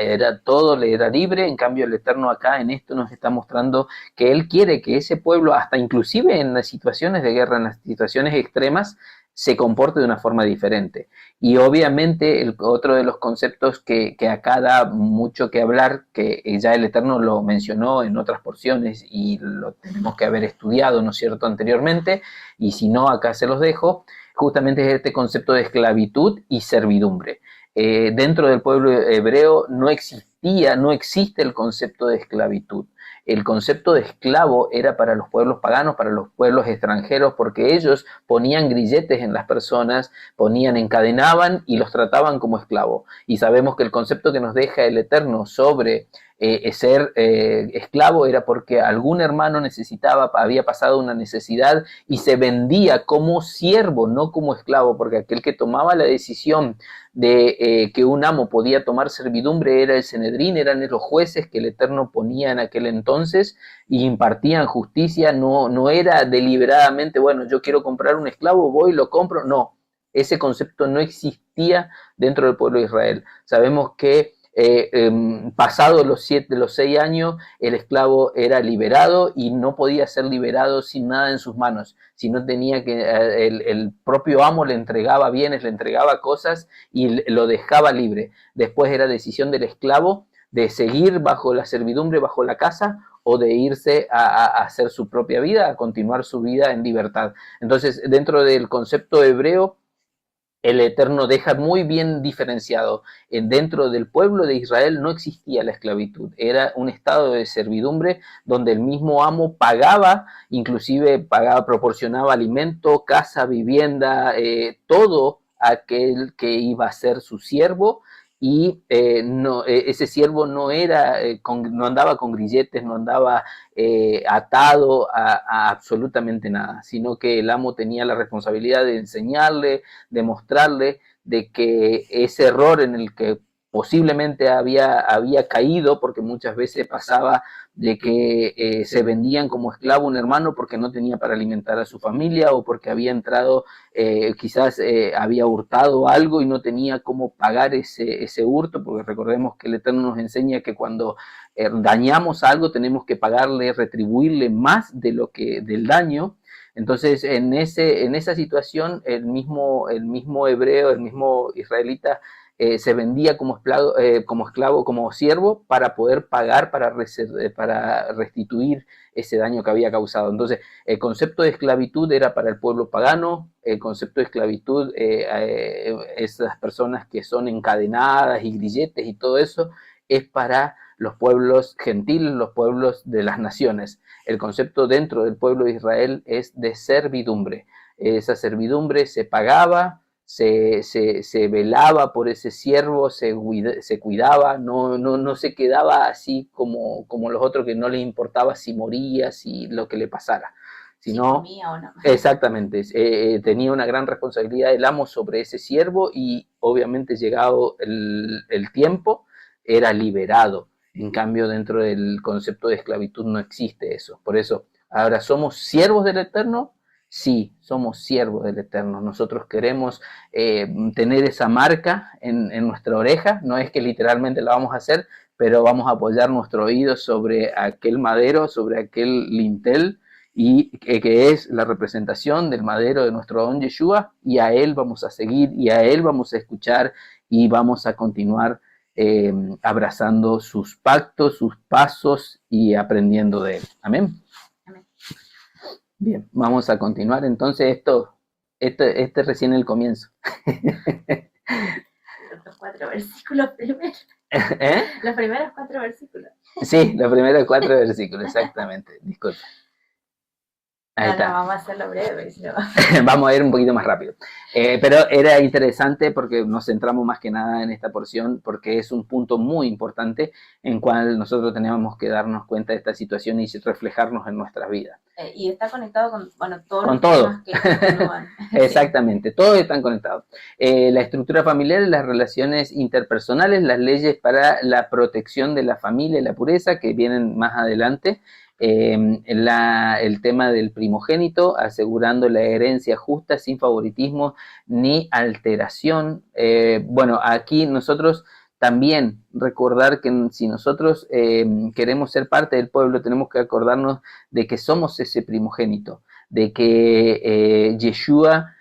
todo le era libre. En cambio el Eterno acá en esto nos está mostrando que Él quiere que ese pueblo, hasta inclusive en las situaciones de guerra, en las situaciones extremas, se comporte de una forma diferente. Y obviamente otro de los conceptos que acá da mucho que hablar, que ya el Eterno lo mencionó en otras porciones y lo tenemos que haber estudiado, ¿no es cierto?, anteriormente, y si no, acá se los dejo, justamente es este concepto de esclavitud y servidumbre. Dentro del pueblo hebreo no existe el concepto de esclavitud. El concepto de esclavo era para los pueblos paganos, para los pueblos extranjeros, porque ellos ponían grilletes en las personas, encadenaban y los trataban como esclavos. Y sabemos que el concepto que nos deja el Eterno sobre ser esclavo era porque algún hermano había pasado una necesidad y se vendía como siervo, no como esclavo, porque aquel que tomaba la decisión de que un amo podía tomar servidumbre era el Sanedrín, eran los jueces que el Eterno ponía en aquel entonces y impartían justicia. No era deliberadamente, bueno, yo quiero comprar un esclavo, voy y lo compro. No, ese concepto no existía dentro del pueblo de Israel. Sabemos que pasados los 6 años, el esclavo era liberado y no podía ser liberado sin nada en sus manos, si no tenía que, el propio amo le entregaba bienes, le entregaba cosas y lo dejaba libre. Después era decisión del esclavo de seguir bajo la servidumbre, bajo la casa, o de irse a hacer su propia vida, a continuar su vida en libertad. Entonces, dentro del concepto hebreo, el Eterno deja muy bien diferenciado. Dentro del pueblo de Israel no existía la esclavitud, era un estado de servidumbre donde el mismo amo pagaba, proporcionaba alimento, casa, vivienda, todo aquel que iba a ser su siervo. Y ese siervo no andaba con grilletes, no andaba atado a absolutamente nada, sino que el amo tenía la responsabilidad de enseñarle, de mostrarle de que ese error en el que posiblemente había caído, porque muchas veces pasaba de que se vendían como esclavo un hermano porque no tenía para alimentar a su familia, o porque había entrado, quizás había hurtado algo y no tenía cómo pagar ese hurto, porque recordemos que el Eterno nos enseña que cuando dañamos algo tenemos que pagarle, retribuirle más del daño. Entonces, en esa situación, el mismo hebreo, el mismo israelita, se vendía como esclavo, como siervo, para poder pagar, para restituir ese daño que había causado. Entonces, el concepto de esclavitud era para el pueblo pagano, el concepto de esclavitud, esas personas que son encadenadas y grilletes y todo eso, es para los pueblos gentiles, los pueblos de las naciones. El concepto dentro del pueblo de Israel es de servidumbre. Esa servidumbre se pagaba, se velaba por ese siervo, se cuidaba, no se quedaba así como los otros, que no les importaba si moría, si lo que le pasara, si si no, comía o no. exactamente, tenía una gran responsabilidad el amo sobre ese siervo y obviamente llegado el tiempo era liberado. En cambio, dentro del concepto de esclavitud no existe eso. Por eso, ahora, ¿somos siervos del Eterno? Sí, somos siervos del Eterno. Nosotros queremos tener esa marca en nuestra oreja. No es que literalmente la vamos a hacer, pero vamos a apoyar nuestro oído sobre aquel madero, sobre aquel lintel, y que es la representación del madero de nuestro don Yeshua, y a él vamos a seguir, y a él vamos a escuchar, y vamos a continuar abrazando sus pactos, sus pasos y aprendiendo de él. Amén. Amén. Bien, vamos a continuar. Entonces, este es recién el comienzo. Los 4 versículos primero. ¿Eh? Los primeros 4 versículos. Sí, los primeros 4 versículos, exactamente. Disculpa. Ahí está. Vamos a hacerlo breve. ¿No? Vamos a ir un poquito más rápido. Pero era interesante porque nos centramos más que nada en esta porción, porque es un punto muy importante en cual nosotros tenemos que darnos cuenta de esta situación y reflejarnos en nuestras vidas. Y está conectado con, bueno, todos con los todo. temas que continúan. Exactamente, todos están conectados. La estructura familiar, las relaciones interpersonales, las leyes para la protección de la familia y la pureza, que vienen más adelante. El tema del primogénito, asegurando la herencia justa sin favoritismo ni alteración. Bueno, aquí nosotros también recordar que si nosotros queremos ser parte del pueblo, tenemos que acordarnos de que somos ese primogénito, de que Yeshua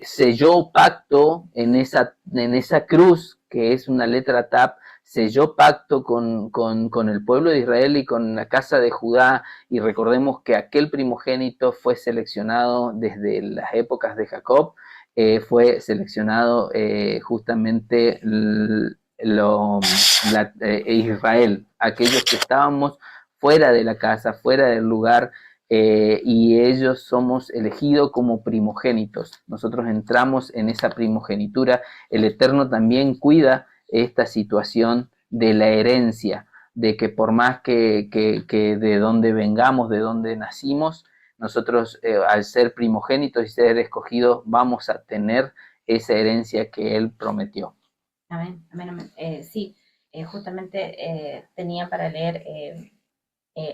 selló pacto en esa cruz, que es una letra Tap, selló pacto con el pueblo de Israel y con la casa de Judá, y recordemos que aquel primogénito fue seleccionado desde las épocas de Jacob, fue seleccionado justamente Israel, aquellos que estábamos fuera de la casa, fuera del lugar, y ellos somos elegidos como primogénitos. Nosotros entramos en esa primogenitura. El Eterno también cuida esta situación de la herencia, de que por más que de donde vengamos, de donde nacimos, nosotros al ser primogénitos y ser escogidos vamos a tener esa herencia que Él prometió. Amén, amén, amén. Sí, justamente tenía para leer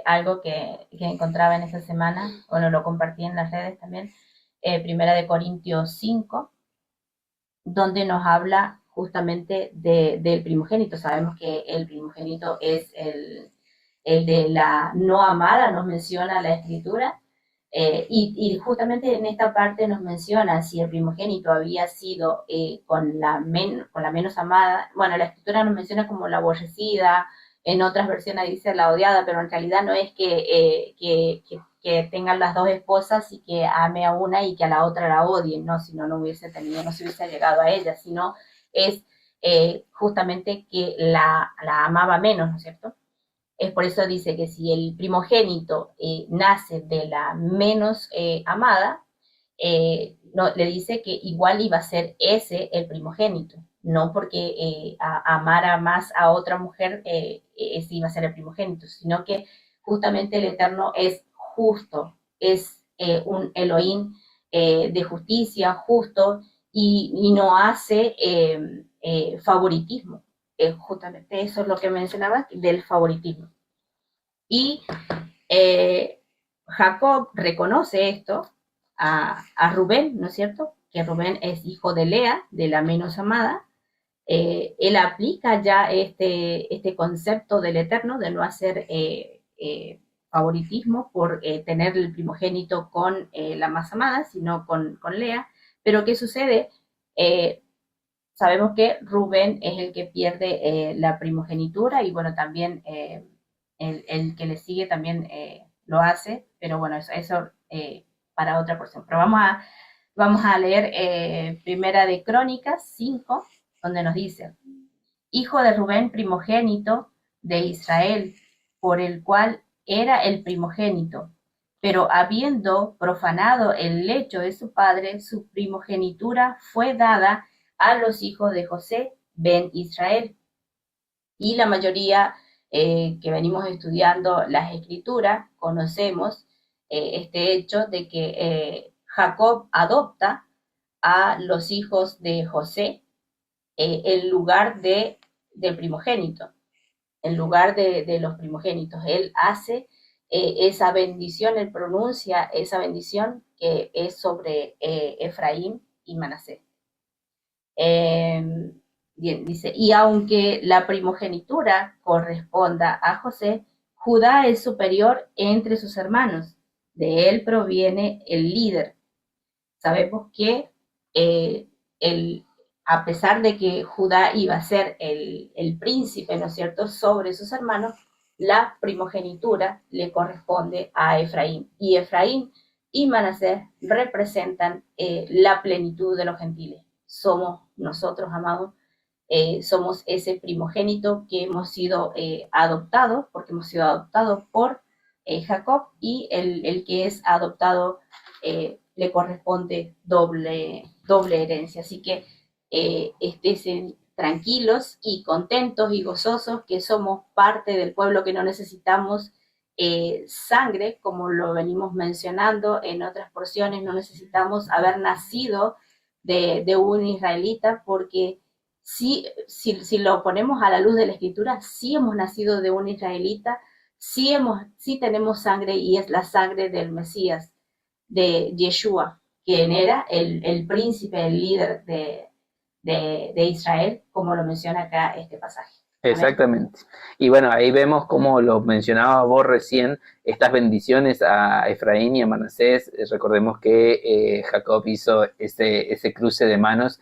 algo que encontraba en esa semana, bueno, lo compartí en las redes también, Primera de Corintios 5, donde nos habla justamente del primogénito. Sabemos que el primogénito es el de la no amada, nos menciona la escritura, y justamente en esta parte nos menciona si el primogénito había sido con la menos amada. Bueno, la escritura nos menciona como la aborrecida, en otras versiones dice la odiada, pero en realidad no es que tengan las dos esposas y que ame a una y que a la otra la odien, no, si no, no se hubiese llegado a ella, sino es justamente que la amaba menos, ¿no es cierto? Es por eso dice que si el primogénito nace de la menos amada, no, le dice que igual iba a ser ese el primogénito, no porque amara más a otra mujer, ese iba a ser el primogénito, sino que justamente el Eterno es justo, es un Elohim de justicia, justo, y no hace favoritismo. Justamente eso es lo que mencionaba del favoritismo. Y Jacob reconoce esto a Rubén, ¿no es cierto? Que Rubén es hijo de Lea, de la menos amada. Él aplica ya este concepto del Eterno de no hacer favoritismo por tener el primogénito con la más amada, sino con Lea. Pero ¿qué sucede? Sabemos que Rubén es el que pierde la primogenitura, y bueno, también el que le sigue también lo hace, pero bueno, eso para otra porción. Pero vamos a leer Primera de Crónicas 5, donde nos dice: hijo de Rubén, primogénito de Israel, por el cual era el primogénito, pero habiendo profanado el lecho de su padre, su primogenitura fue dada a los hijos de José ben Israel. Y la mayoría que venimos estudiando las escrituras conocemos este hecho de que Jacob adopta a los hijos de José en lugar del primogénito, en lugar de los primogénitos. Él hace esa bendición, él pronuncia esa bendición que es sobre Efraín y Manasés. Bien, dice, y aunque la primogenitura corresponda a José, Judá es superior entre sus hermanos. De él proviene el líder. Sabemos que a pesar de que Judá iba a ser el príncipe, ¿no es cierto?, sobre sus hermanos, la primogenitura le corresponde a Efraín. Y Efraín y Manasés representan la plenitud de los gentiles. Somos nosotros, amados, somos ese primogénito que hemos sido adoptados, porque hemos sido adoptados por Jacob, y el que es adoptado le corresponde doble herencia. Así que estén tranquilos y contentos y gozosos que somos parte del pueblo, que no necesitamos sangre, como lo venimos mencionando en otras porciones. No necesitamos haber nacido de un israelita, porque si lo ponemos a la luz de la escritura, sí hemos nacido de un israelita, sí tenemos sangre, y es la sangre del Mesías, de Yeshua, quien era el príncipe, el líder de Israel, como lo menciona acá este pasaje. Exactamente. Y bueno, ahí vemos como lo mencionabas vos recién, estas bendiciones a Efraín y a Manasés. Recordemos que Jacob hizo ese cruce de manos,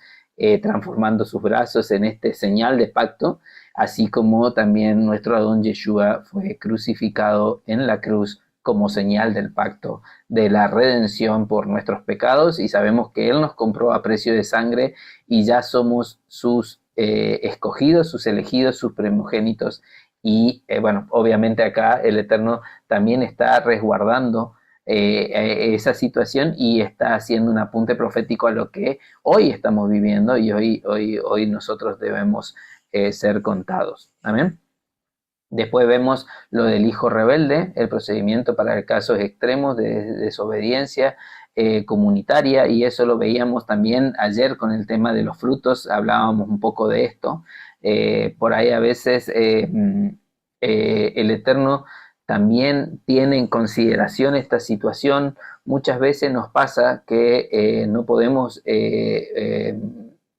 transformando sus brazos en este señal de pacto, así como también nuestro Adón Yeshua fue crucificado en la cruz como señal del pacto, de la redención por nuestros pecados, y sabemos que Él nos compró a precio de sangre y ya somos sus escogidos, sus elegidos, sus primogénitos. Y bueno, obviamente acá el Eterno también está resguardando esa situación y está haciendo un apunte profético a lo que hoy estamos viviendo, y hoy nosotros debemos ser contados. Amén. Después vemos lo del hijo rebelde, el procedimiento para casos extremos de desobediencia comunitaria, y eso lo veíamos también ayer con el tema de los frutos, hablábamos un poco de esto. Por ahí a veces el Eterno también tiene en consideración esta situación. Muchas veces nos pasa que no podemos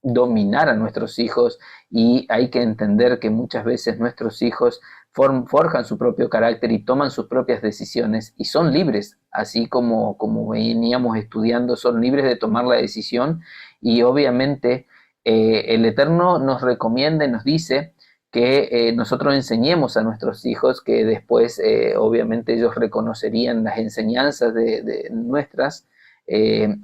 dominar a nuestros hijos, y hay que entender que muchas veces nuestros hijos forjan su propio carácter y toman sus propias decisiones, y son libres, así como veníamos estudiando, son libres de tomar la decisión. Y obviamente el Eterno nos recomienda y nos dice que nosotros enseñemos a nuestros hijos, que después obviamente ellos reconocerían las enseñanzas de nuestras,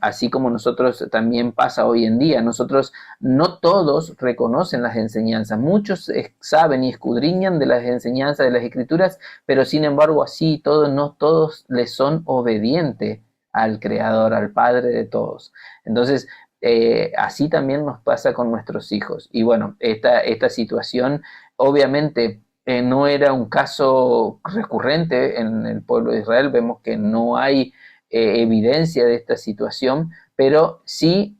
así como nosotros también pasa hoy en día. Nosotros no todos reconocen las enseñanzas, muchos saben y escudriñan de las enseñanzas de las escrituras, pero sin embargo así todos, no todos les son obedientes al Creador, al Padre de todos. Entonces así también nos pasa con nuestros hijos. Y bueno, esta situación obviamente no era un caso recurrente en el pueblo de Israel. Vemos que no hay evidencia de esta situación, pero sí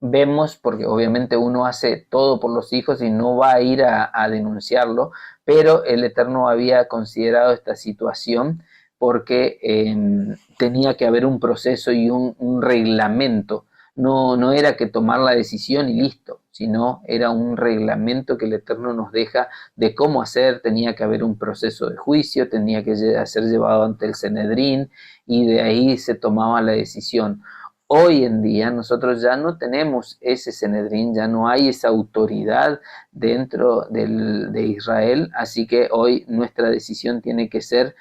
vemos, porque obviamente uno hace todo por los hijos y no va a ir a denunciarlo, pero el Eterno había considerado esta situación porque tenía que haber un proceso y un reglamento. No era que tomar la decisión y listo, sino era un reglamento que el Eterno nos deja de cómo hacer. Tenía que haber un proceso de juicio, tenía que ser llevado ante el Sanedrín, y de ahí se tomaba la decisión. Hoy en día nosotros ya no tenemos ese Sanedrín, ya no hay esa autoridad dentro de Israel, así que hoy nuestra decisión tiene que ser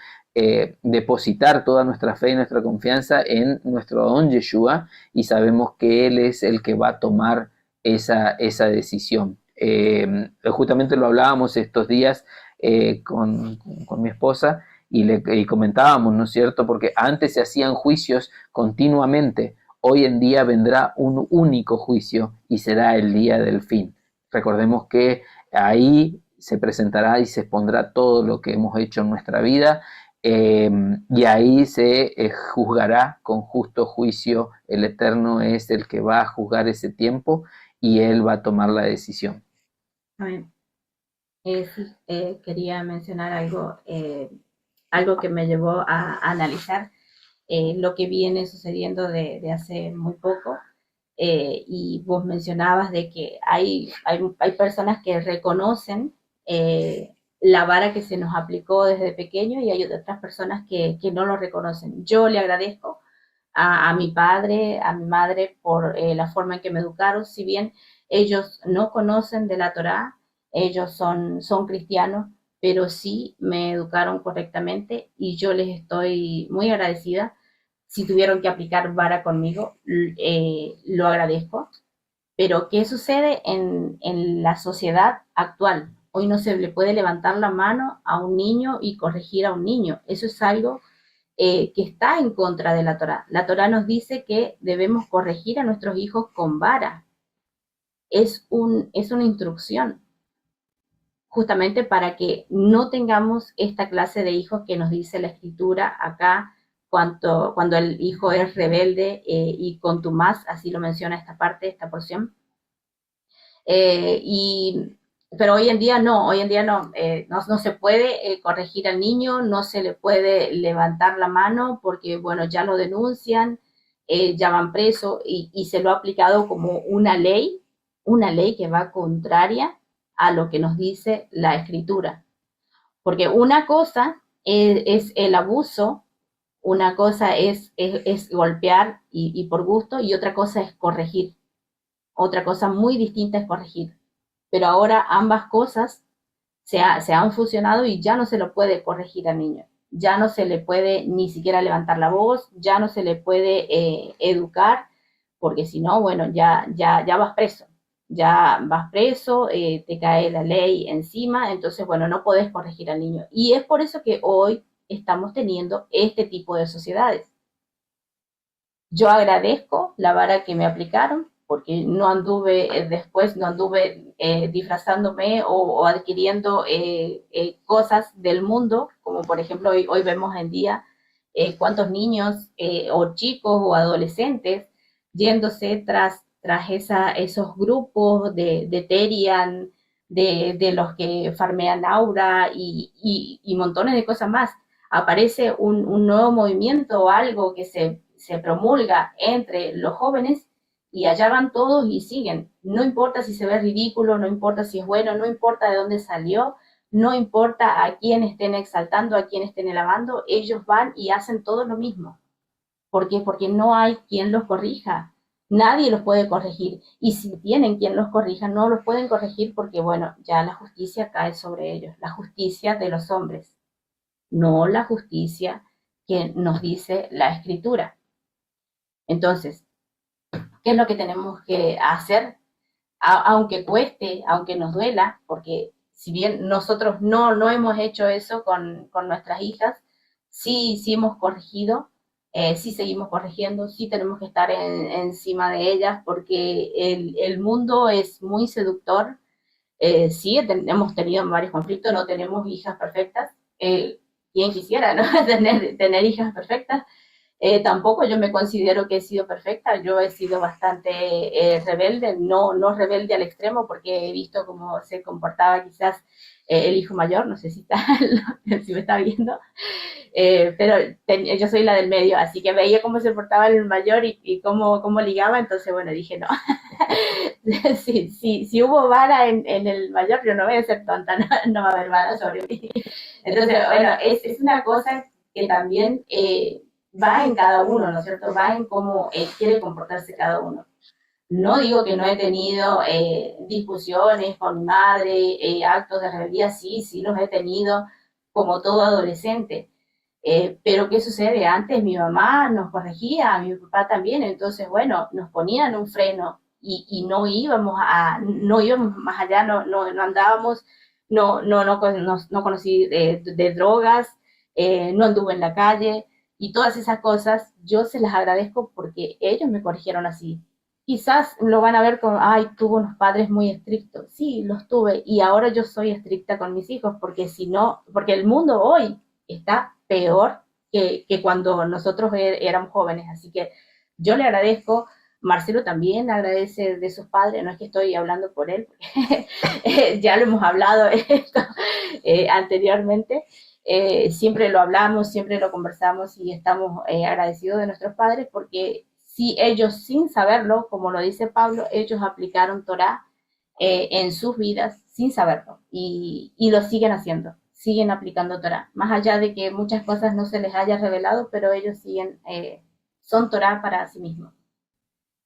depositar toda nuestra fe y nuestra confianza en nuestro Adón Yeshua, y sabemos que Él es el que va a tomar esa decisión. Justamente lo hablábamos estos días con mi esposa, y comentábamos, ¿no es cierto?, porque antes se hacían juicios continuamente. Hoy en día vendrá un único juicio, y será el día del fin. Recordemos que ahí se presentará y se expondrá todo lo que hemos hecho en nuestra vida, y ahí se juzgará con justo juicio. El Eterno es el que va a juzgar ese tiempo y Él va a tomar la decisión. Amén. Sí, quería mencionar algo que me llevó a analizar lo que viene sucediendo de hace muy poco. Y vos mencionabas de que hay personas que reconocen la vara que se nos aplicó desde pequeño y hay otras personas que no lo reconocen. Yo le agradezco a mi padre, a mi madre por la forma en que me educaron, si bien ellos no conocen de la Torá, ellos son cristianos, pero sí me educaron correctamente y yo les estoy muy agradecida. Si tuvieron que aplicar vara conmigo, lo agradezco. Pero ¿qué sucede en la sociedad actual? Hoy no se le puede levantar la mano a un niño y corregir a un niño. Eso es algo que está en contra de la Torá. La Torá nos dice que debemos corregir a nuestros hijos con vara. Es una instrucción, justamente para que no tengamos esta clase de hijos que nos dice la Escritura acá, cuando el hijo es rebelde y contumaz, así lo menciona esta parte, esta porción. Pero hoy en día no, no se puede corregir al niño, no se le puede levantar la mano porque, bueno, ya lo denuncian, ya van presos y se lo ha aplicado como una ley que va contraria a lo que nos dice la Escritura. Porque una cosa es el abuso, una cosa es golpear y por gusto, y otra cosa es corregir. Otra cosa muy distinta es corregir. Pero ahora ambas cosas se han fusionado y ya no se lo puede corregir al niño. Ya no se le puede ni siquiera levantar la voz, ya no se le puede educar, porque si no, bueno, ya vas preso. Ya vas preso, te cae la ley encima, entonces, bueno, no podés corregir al niño. Y es por eso que hoy estamos teniendo este tipo de sociedades. Yo agradezco la vara que me aplicaron, porque no anduve disfrazándome o adquiriendo cosas del mundo, como por ejemplo hoy vemos en día cuántos niños o chicos o adolescentes yéndose tras esos grupos de Terian, de los que farmean aura y montones de cosas más. Aparece un nuevo movimiento o algo que se promulga entre los jóvenes y allá van todos y siguen. No importa si se ve ridículo, no importa si es bueno, no importa de dónde salió, no importa a quién estén exaltando, a quién estén alabando, ellos van y hacen todo lo mismo. ¿Por qué? Porque no hay quien los corrija. Nadie los puede corregir. Y si tienen quien los corrija, no los pueden corregir porque, bueno, ya la justicia cae sobre ellos. La justicia de los hombres, no la justicia que nos dice la Escritura. Entonces, ¿qué es lo que tenemos que hacer? Aunque cueste, aunque nos duela, porque si bien nosotros no hemos hecho eso con nuestras hijas, sí hemos corregido, sí seguimos corrigiendo, sí tenemos que estar encima de ellas, porque el mundo es muy seductor. Sí, hemos tenido varios conflictos, no tenemos hijas perfectas. ¿Quién quisiera, no? tener hijas perfectas? Tampoco yo me considero que he sido perfecta, yo he sido bastante rebelde, no rebelde al extremo, porque he visto cómo se comportaba quizás el hijo mayor, no sé si me está viendo, pero yo soy la del medio, así que veía cómo se portaba el mayor y cómo ligaba, entonces bueno, dije no, si hubo vara en el mayor, yo no voy a ser tonta, no va a haber vara sobre mí. Entonces, bueno, es una cosa que también va en cada uno, ¿no es cierto? Va en cómo quiere comportarse cada uno. No digo que no he tenido discusiones con mi madre, actos de rebeldía, sí los he tenido, como todo adolescente. Pero ¿qué sucede? Antes mi mamá nos corregía, mi papá también, entonces, bueno, nos ponían un freno y no íbamos más allá, no andábamos, no conocí de drogas, no anduve en la calle, y todas esas cosas yo se las agradezco porque ellos me corrigieron así. Quizás lo van a ver como, ay, tuvo unos padres muy estrictos. Sí, los tuve y ahora yo soy estricta con mis hijos porque si no, porque el mundo hoy está peor que cuando nosotros éramos jóvenes. Así que yo le agradezco. Marcelo también agradece de sus padres, no es que estoy hablando por él, porque ya lo hemos hablado esto, anteriormente, siempre lo hablamos, siempre lo conversamos y estamos agradecidos de nuestros padres porque si ellos sin saberlo, como lo dice Pablo, ellos aplicaron Torah en sus vidas sin saberlo y lo siguen haciendo, siguen aplicando Torah, más allá de que muchas cosas no se les haya revelado, pero ellos siguen, son Torah para sí mismos.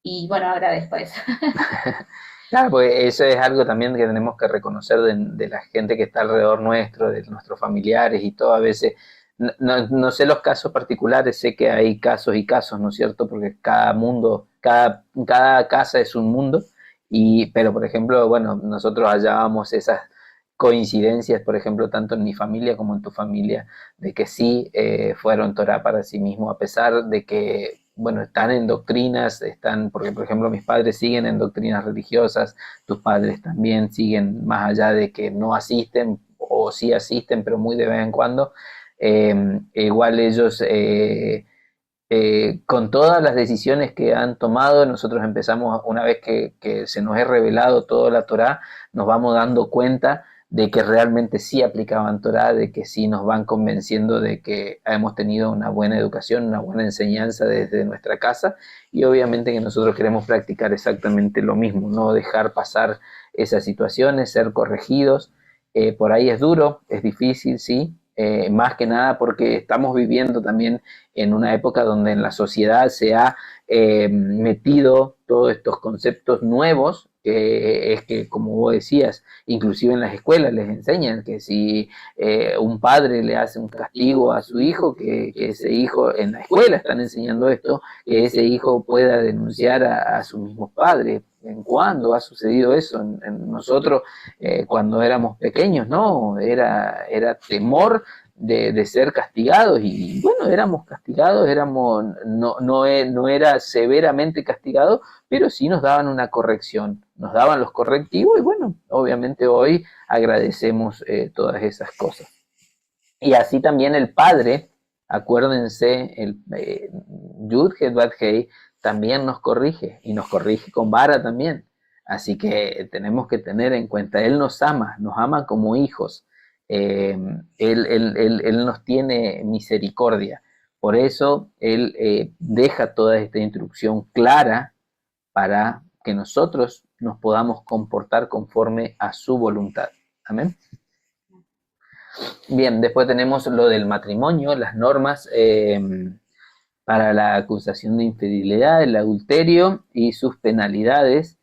Y bueno, agradezco eso. Claro, pues eso es algo también que tenemos que reconocer de la gente que está alrededor nuestro, de nuestros familiares y todo. A veces, no sé los casos particulares, sé que hay casos y casos, ¿no es cierto? Porque cada mundo, cada casa es un mundo. Pero, por ejemplo, bueno, nosotros hallábamos esas coincidencias, por ejemplo, tanto en mi familia como en tu familia, de que sí fueron Torah para sí mismos, a pesar de que bueno, están en doctrinas, porque por ejemplo mis padres siguen en doctrinas religiosas, tus padres también siguen, más allá de que no asisten, o sí asisten, pero muy de vez en cuando, igual ellos, con todas las decisiones que han tomado, nosotros empezamos, una vez que se nos es revelado toda la Torá, nos vamos dando cuenta de que realmente sí aplicaban Torah, de que sí nos van convenciendo de que hemos tenido una buena educación, una buena enseñanza desde nuestra casa, y obviamente que nosotros queremos practicar exactamente lo mismo, no dejar pasar esas situaciones, ser corregidos. Por ahí es duro, es difícil, sí, más que nada porque estamos viviendo también en una época donde en la sociedad se ha metido todos estos conceptos nuevos, que es que, como vos decías, inclusive en las escuelas les enseñan que si un padre le hace un castigo a su hijo, que ese hijo, en la escuela están enseñando esto, que ese hijo pueda denunciar a sus mismos padres. ¿En cuándo ha sucedido eso? En nosotros, cuando éramos pequeños, ¿no? Era temor de ser castigados y bueno, éramos castigados, no era severamente castigados, pero sí nos daban una corrección, nos daban los correctivos y bueno, obviamente hoy agradecemos todas esas cosas. Y así también el Padre, acuérdense, el Yud Het Bat Hei también nos corrige y nos corrige con vara también. Así que tenemos que tener en cuenta, Él nos ama como hijos. Él nos tiene misericordia. Por eso Él deja toda esta instrucción clara para que nosotros nos podamos comportar conforme a su voluntad. Amén. Bien, después tenemos lo del matrimonio, las normas para la acusación de infidelidad, el adulterio y sus penalidades.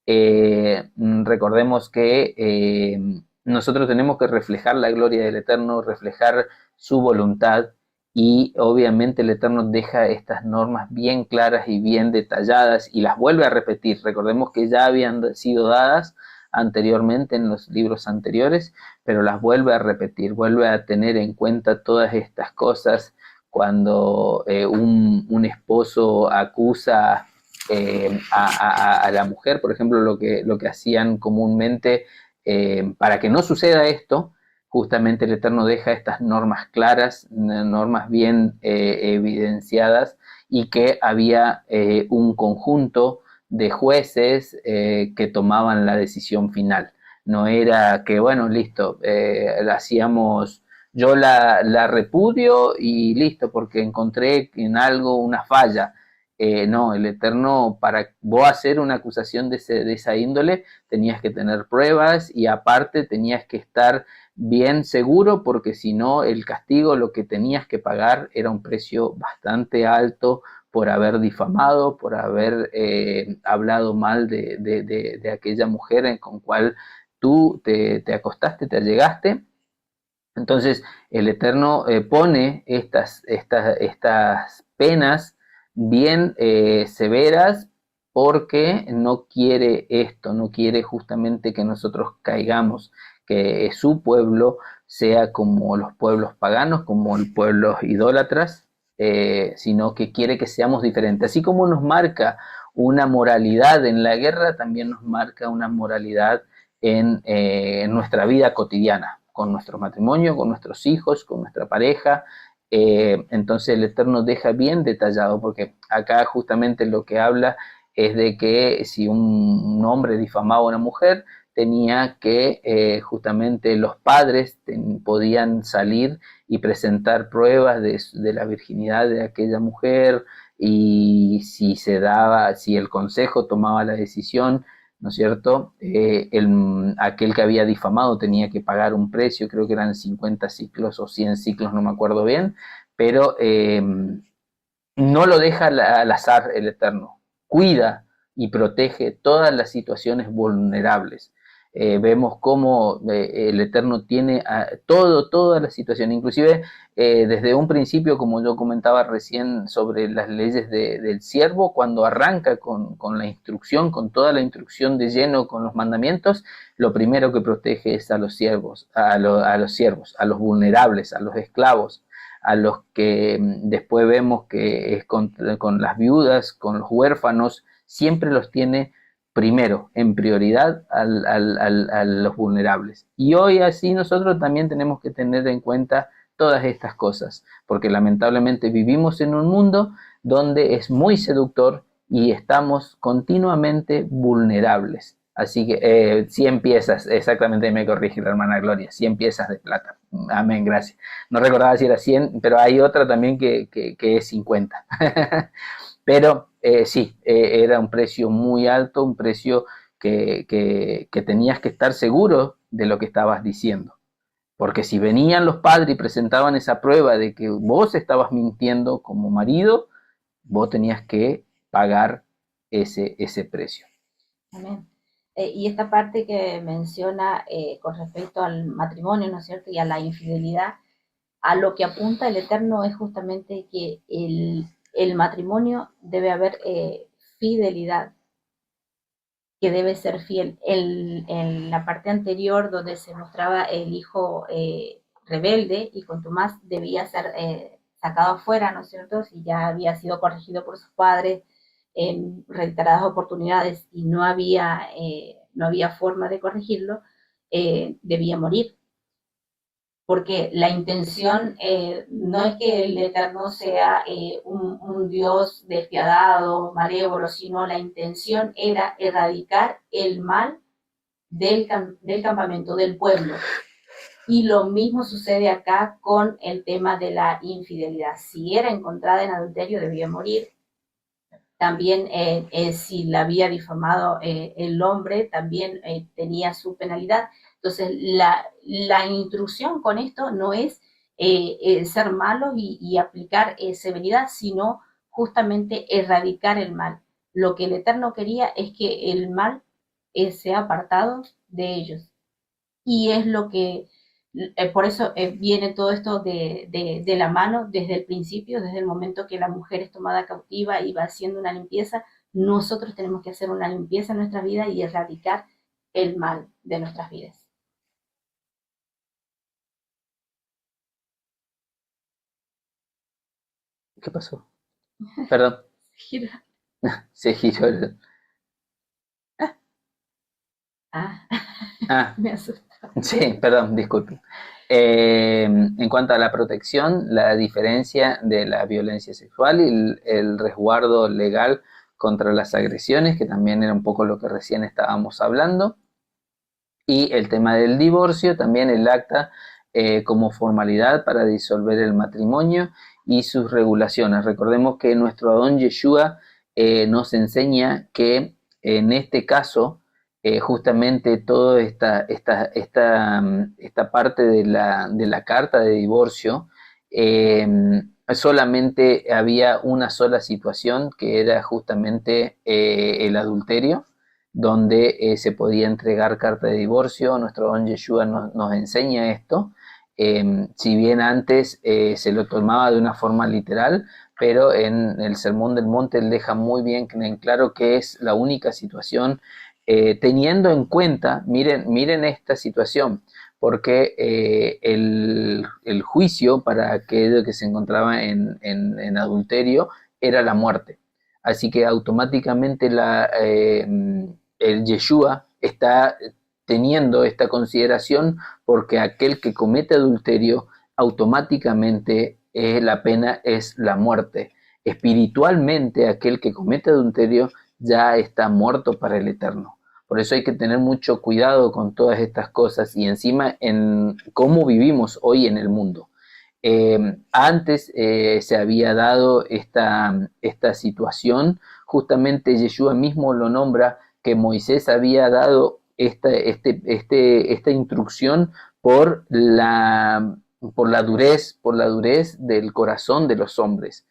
Recordemos que nosotros tenemos que reflejar la gloria del Eterno, reflejar su voluntad y obviamente el Eterno deja estas normas bien claras y bien detalladas y las vuelve a repetir. Recordemos que ya habían sido dadas anteriormente en los libros anteriores, pero las vuelve a repetir, vuelve a tener en cuenta todas estas cosas cuando un esposo acusa a la mujer, por ejemplo, lo que hacían comúnmente para que no suceda esto, justamente el Eterno deja estas normas claras, normas bien evidenciadas, y que había un conjunto de jueces que tomaban la decisión final. No era que, bueno, listo, hacíamos, yo la repudio y listo, porque encontré en algo una falla. No, el Eterno, para vos hacer una acusación de esa índole, tenías que tener pruebas y aparte tenías que estar bien seguro, porque si no, el castigo, lo que tenías que pagar era un precio bastante alto por haber difamado, por haber hablado mal de aquella mujer con cual tú te acostaste, te allegaste. Entonces, el Eterno pone estas penas bien severas porque no quiere esto, no quiere justamente que nosotros caigamos, que su pueblo sea como los pueblos paganos, como el pueblo idólatras, sino que quiere que seamos diferentes. Así como nos marca una moralidad en la guerra, también nos marca una moralidad en nuestra vida cotidiana, con nuestro matrimonio, con nuestros hijos, con nuestra pareja, Entonces el Eterno deja bien detallado, porque acá justamente lo que habla es de que si un hombre difamaba a una mujer, tenía que justamente los padres podían salir y presentar pruebas de la virginidad de aquella mujer, y si el consejo tomaba la decisión, ¿no es cierto? Aquel que había difamado tenía que pagar un precio, creo que eran 50 ciclos o 100 ciclos, no me acuerdo bien, pero no lo deja al azar el Eterno, cuida y protege todas las situaciones vulnerables. Vemos cómo el Eterno tiene todas las situaciones, inclusive desde un principio, como yo comentaba recién sobre las leyes del siervo, cuando arranca con la instrucción, con toda la instrucción de lleno, con los mandamientos, lo primero que protege es a los siervos, a los siervos, a los vulnerables, a los esclavos, a los que después vemos que es con las viudas, con los huérfanos, siempre los tiene primero, en prioridad a los vulnerables. Y hoy así nosotros también tenemos que tener en cuenta todas estas cosas, porque lamentablemente vivimos en un mundo donde es muy seductor y estamos continuamente vulnerables. Así que 100 piezas, exactamente me corrige la hermana Gloria, 100 piezas de plata. Amén, gracias. No recordaba si era 100, pero hay otra también que es 50. Pero sí, era un precio muy alto, un precio que tenías que estar seguro de lo que estabas diciendo. Porque si venían los padres y presentaban esa prueba de que vos estabas mintiendo como marido, vos tenías que pagar ese precio. Amén. Y esta parte que menciona con respecto al matrimonio, ¿no es cierto? Y a la infidelidad, a lo que apunta el Eterno es justamente que el matrimonio debe haber fidelidad, que debe ser fiel. En la parte anterior, donde se mostraba el hijo rebelde y cuanto más debía ser sacado afuera, ¿no es cierto? Si ya había sido corregido por sus padres en reiteradas oportunidades y no había forma de corregirlo, debía morir. Porque la intención no es que el Eterno sea un Dios despiadado, malévolo, sino la intención era erradicar el mal del campamento, del pueblo. Y lo mismo sucede acá con el tema de la infidelidad. Si era encontrada en adulterio, debía morir. También si la había difamado el hombre, también tenía su penalidad. Entonces, la instrucción con esto no es ser malos y aplicar severidad, sino justamente erradicar el mal. Lo que el Eterno quería es que el mal sea apartado de ellos. Y es lo que, por eso viene todo esto de la mano desde el principio, desde el momento que la mujer es tomada cautiva y va haciendo una limpieza. Nosotros tenemos que hacer una limpieza en nuestra vida y erradicar el mal de nuestras vidas. ¿Qué pasó? Perdón. Gira. Se giró el... Me asustó. Sí, perdón, disculpen. En cuanto a la protección, la diferencia de la violencia sexual y el resguardo legal contra las agresiones, que también era un poco lo que recién estábamos hablando, y el tema del divorcio, también el acta como formalidad para disolver el matrimonio y sus regulaciones. Recordemos que nuestro Adón Yeshua nos enseña que en este caso justamente toda esta parte de la carta de divorcio, solamente había una sola situación, que era justamente el adulterio, donde se podía entregar carta de divorcio. Nuestro Don Yeshua nos enseña esto. Si bien antes se lo tomaba de una forma literal, pero en el Sermón del Monte él deja muy bien en claro que es la única situación, teniendo en cuenta, miren esta situación, porque el juicio para aquello que se encontraba en adulterio era la muerte. Así que automáticamente el Yeshua está teniendo esta consideración, porque aquel que comete adulterio automáticamente la pena es la muerte. Espiritualmente, aquel que comete adulterio ya está muerto para el eterno. Por eso hay que tener mucho cuidado con todas estas cosas y encima en cómo vivimos hoy en el mundo. Antes se había dado esta situación, justamente Yeshua mismo lo nombra, que Moisés había dado esta instrucción por la durez del corazón de los hombres.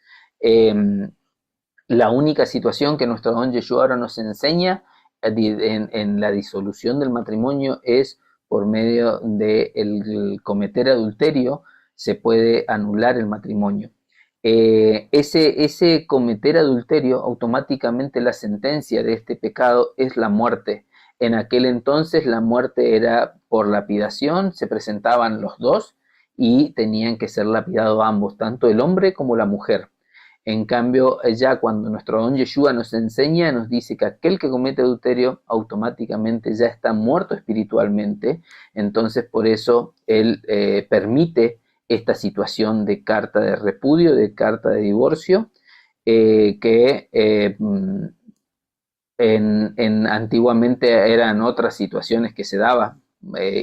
La única situación que nuestro don Yeshua ahora nos enseña en la disolución del matrimonio es por medio de el cometer adulterio, se puede anular el matrimonio. Ese cometer adulterio, automáticamente la sentencia de este pecado es la muerte. En aquel entonces la muerte era por lapidación, se presentaban los dos y tenían que ser lapidados ambos, tanto el hombre como la mujer. En cambio, ya cuando nuestro don Yeshua nos enseña, nos dice que aquel que comete adulterio automáticamente ya está muerto espiritualmente, entonces por eso él permite esta situación de carta de repudio, de carta de divorcio, que antiguamente eran otras situaciones que se daban.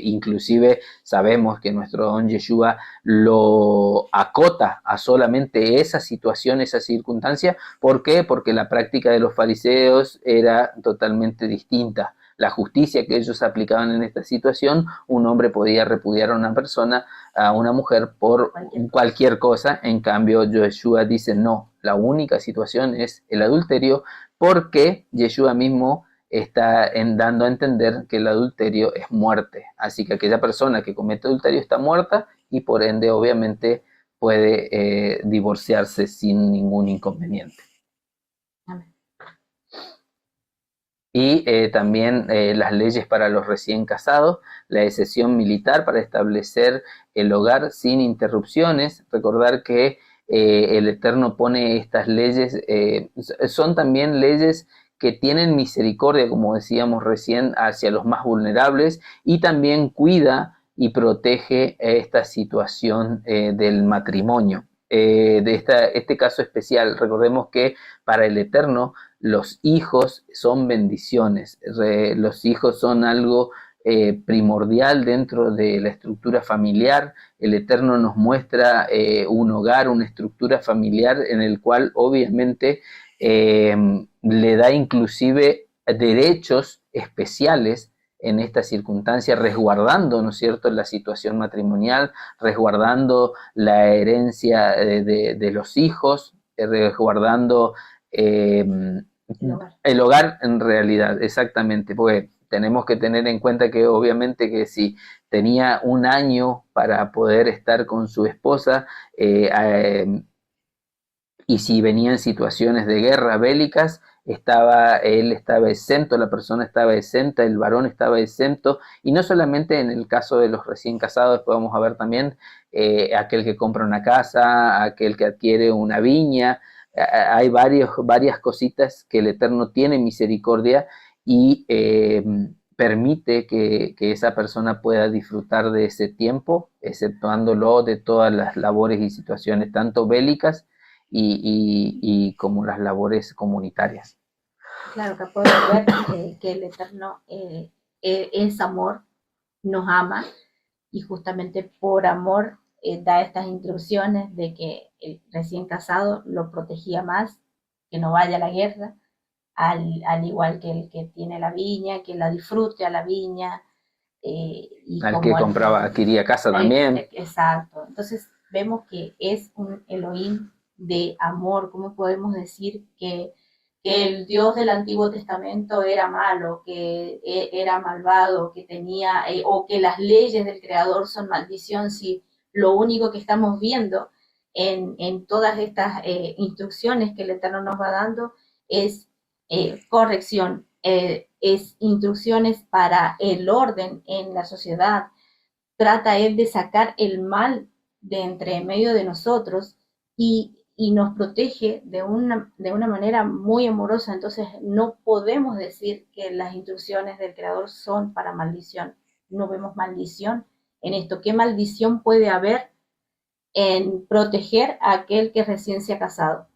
Inclusive sabemos que nuestro don Yeshua lo acota a solamente esa situación, esa circunstancia. ¿Por qué? Porque la práctica de los fariseos era totalmente distinta. La justicia que ellos aplicaban en esta situación, un hombre podía repudiar a una persona, a una mujer, por cualquier cosa. En cambio, Yeshua dice no, la única situación es el adulterio, porque Yeshua mismo está dando a entender que el adulterio es muerte. Así que aquella persona que comete adulterio está muerta y por ende obviamente puede divorciarse sin ningún inconveniente. Amén. Y también las leyes para los recién casados, la excepción militar para establecer el hogar sin interrupciones. Recordar que el Eterno pone estas leyes, son también leyes que tienen misericordia, como decíamos recién, hacia los más vulnerables, y también cuida y protege esta situación del matrimonio. De este caso especial, recordemos que para el Eterno los hijos son bendiciones, los hijos son algo primordial dentro de la estructura familiar. El Eterno nos muestra un hogar, una estructura familiar en el cual obviamente le da inclusive derechos especiales en esta circunstancia, resguardando, ¿no es cierto?, la situación matrimonial, resguardando la herencia de los hijos, resguardando el hogar en realidad, exactamente, porque tenemos que tener en cuenta que obviamente que si tenía un año para poder estar con su esposa, y si venían situaciones de guerra bélicas, él estaba exento, la persona estaba exenta, el varón estaba exento, y no solamente en el caso de los recién casados, después vamos a ver también aquel que compra una casa, aquel que adquiere una viña. Hay varias cositas que el Eterno tiene misericordia y permite que esa persona pueda disfrutar de ese tiempo, exceptuándolo de todas las labores y situaciones, tanto bélicas y como las labores comunitarias. Claro que podemos ver que el Eterno es amor, nos ama, y justamente por amor da estas instrucciones de que el recién casado lo protegía más, que no vaya a la guerra, al igual que el que tiene la viña, que la disfrute a la viña. Y al que adquiría casa también. Exacto. Entonces vemos que es un Elohim de amor. ¿Cómo podemos decir que el Dios del Antiguo Testamento era malo, que era malvado, que tenía, o que las leyes del Creador son maldición, si lo único que estamos viendo en todas estas instrucciones que el Eterno nos va dando es corrección, es instrucciones para el orden en la sociedad. Trata él de sacar el mal de entre medio de nosotros y nos protege de una manera muy amorosa. Entonces no podemos decir que las instrucciones del Creador son para maldición. No vemos maldición en esto. ¿Qué maldición puede haber en proteger a aquel que recién se ha casado.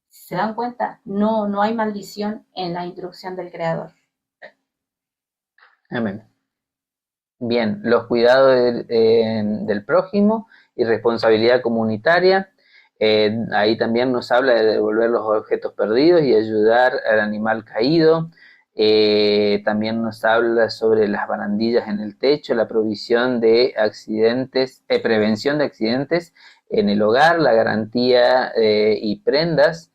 Si se dan cuenta, no hay maldición en la instrucción del Creador. Amén. Bien, los cuidados del prójimo y responsabilidad comunitaria. Ahí también nos habla de devolver los objetos perdidos y ayudar al animal caído. También nos habla sobre las barandillas en el techo, la provisión de accidentes, prevención de accidentes en el hogar, la garantía y prendas,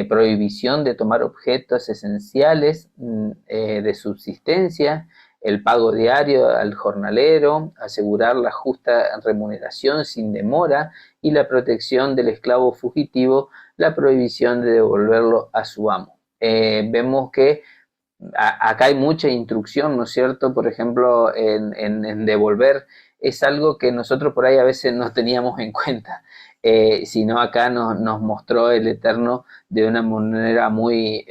prohibición de tomar objetos esenciales de subsistencia, el pago diario al jornalero, asegurar la justa remuneración sin demora y la protección del esclavo fugitivo, la prohibición de devolverlo a su amo. Vemos que acá hay mucha instrucción, ¿no es cierto? Por ejemplo, en devolver es algo que nosotros por ahí a veces no teníamos en cuenta, sino acá nos mostró el Eterno de una manera muy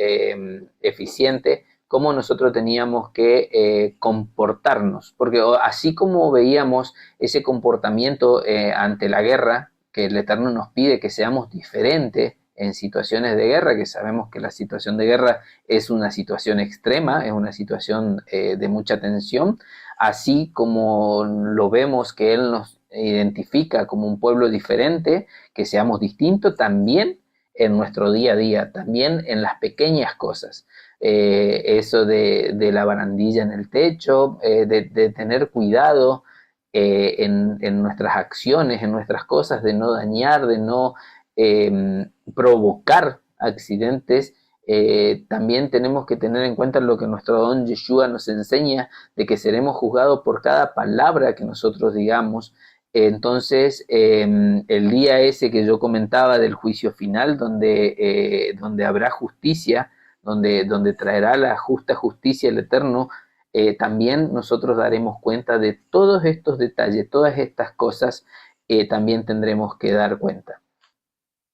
eficiente cómo nosotros teníamos que comportarnos, porque así como veíamos ese comportamiento ante la guerra, que el Eterno nos pide que seamos diferentes en situaciones de guerra, que sabemos que la situación de guerra es una situación extrema, es una situación de mucha tensión, así como lo vemos que Él nos identifica como un pueblo diferente, que seamos distintos también en nuestro día a día, también en las pequeñas cosas. Eso de la barandilla en el techo, de tener cuidado en nuestras acciones, en nuestras cosas, de no dañar, de no provocar accidentes. También tenemos que tener en cuenta lo que nuestro don Yeshua nos enseña, de que seremos juzgados por cada palabra que nosotros digamos. Entonces, el día ese que yo comentaba del juicio final, donde habrá justicia, donde traerá la justa justicia el Eterno, también nosotros daremos cuenta de todos estos detalles, todas estas cosas, también tendremos que dar cuenta.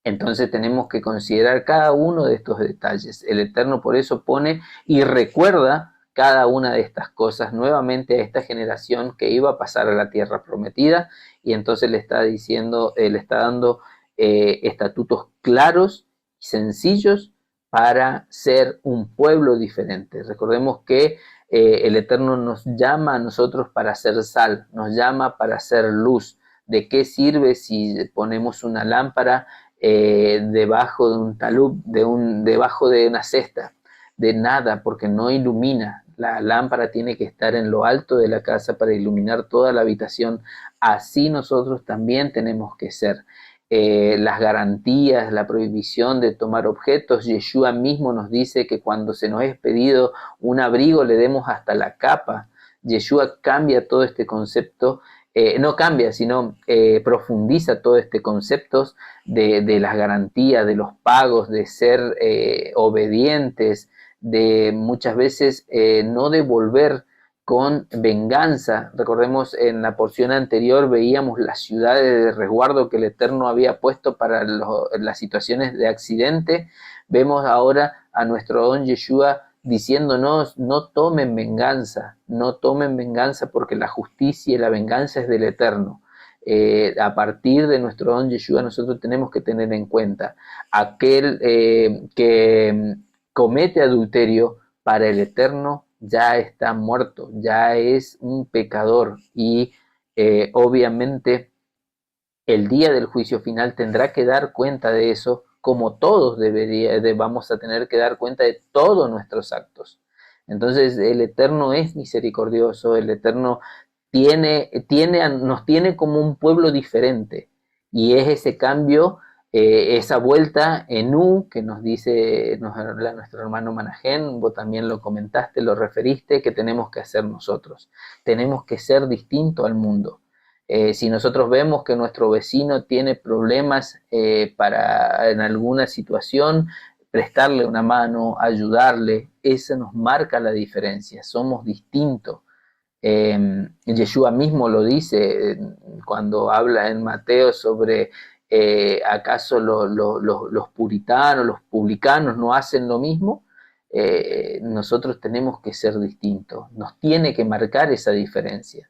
Entonces tenemos que considerar cada uno de estos detalles. El Eterno por eso pone y recuerda cada una de estas cosas nuevamente a esta generación que iba a pasar a la tierra prometida, y entonces le está diciendo, le está dando estatutos claros y sencillos para ser un pueblo diferente. Recordemos que el Eterno nos llama a nosotros para ser sal, nos llama para ser luz. ¿De qué sirve si ponemos una lámpara debajo de un talud, debajo de una cesta? De nada, porque no ilumina. La lámpara tiene que estar en lo alto de la casa para iluminar toda la habitación. Así nosotros también tenemos que ser. Las garantías, la prohibición de tomar objetos. Yeshua mismo nos dice que cuando se nos es pedido un abrigo le demos hasta la capa. Yeshua cambia todo este concepto. No cambia, sino profundiza todo este concepto de las garantías, de los pagos, de ser obedientes, de muchas veces no devolver con venganza. Recordemos, en la porción anterior veíamos las ciudades de resguardo que el Eterno había puesto para las situaciones de accidente. Vemos ahora a nuestro don Yeshua diciéndonos: no tomen venganza, no tomen venganza, porque la justicia y la venganza es del Eterno. A partir de nuestro don Yeshua nosotros tenemos que tener en cuenta aquel que comete adulterio, para el Eterno ya está muerto, ya es un pecador, y obviamente el día del juicio final tendrá que dar cuenta de eso, como todos vamos a tener que dar cuenta de todos nuestros actos. Entonces el Eterno es misericordioso, el Eterno nos tiene como un pueblo diferente, y es ese cambio, esa vuelta en U que nos dice, nos habla nuestro hermano Manajén. Vos también lo comentaste, lo referiste, que tenemos que hacer nosotros. Tenemos que ser distintos al mundo. Si nosotros vemos que nuestro vecino tiene problemas en alguna situación, prestarle una mano, ayudarle, eso nos marca la diferencia, somos distintos. Yeshua mismo lo dice cuando habla en Mateo sobre ¿acaso los puritanos, los publicanos no hacen lo mismo? Nosotros tenemos que ser distintos, nos tiene que marcar esa diferencia.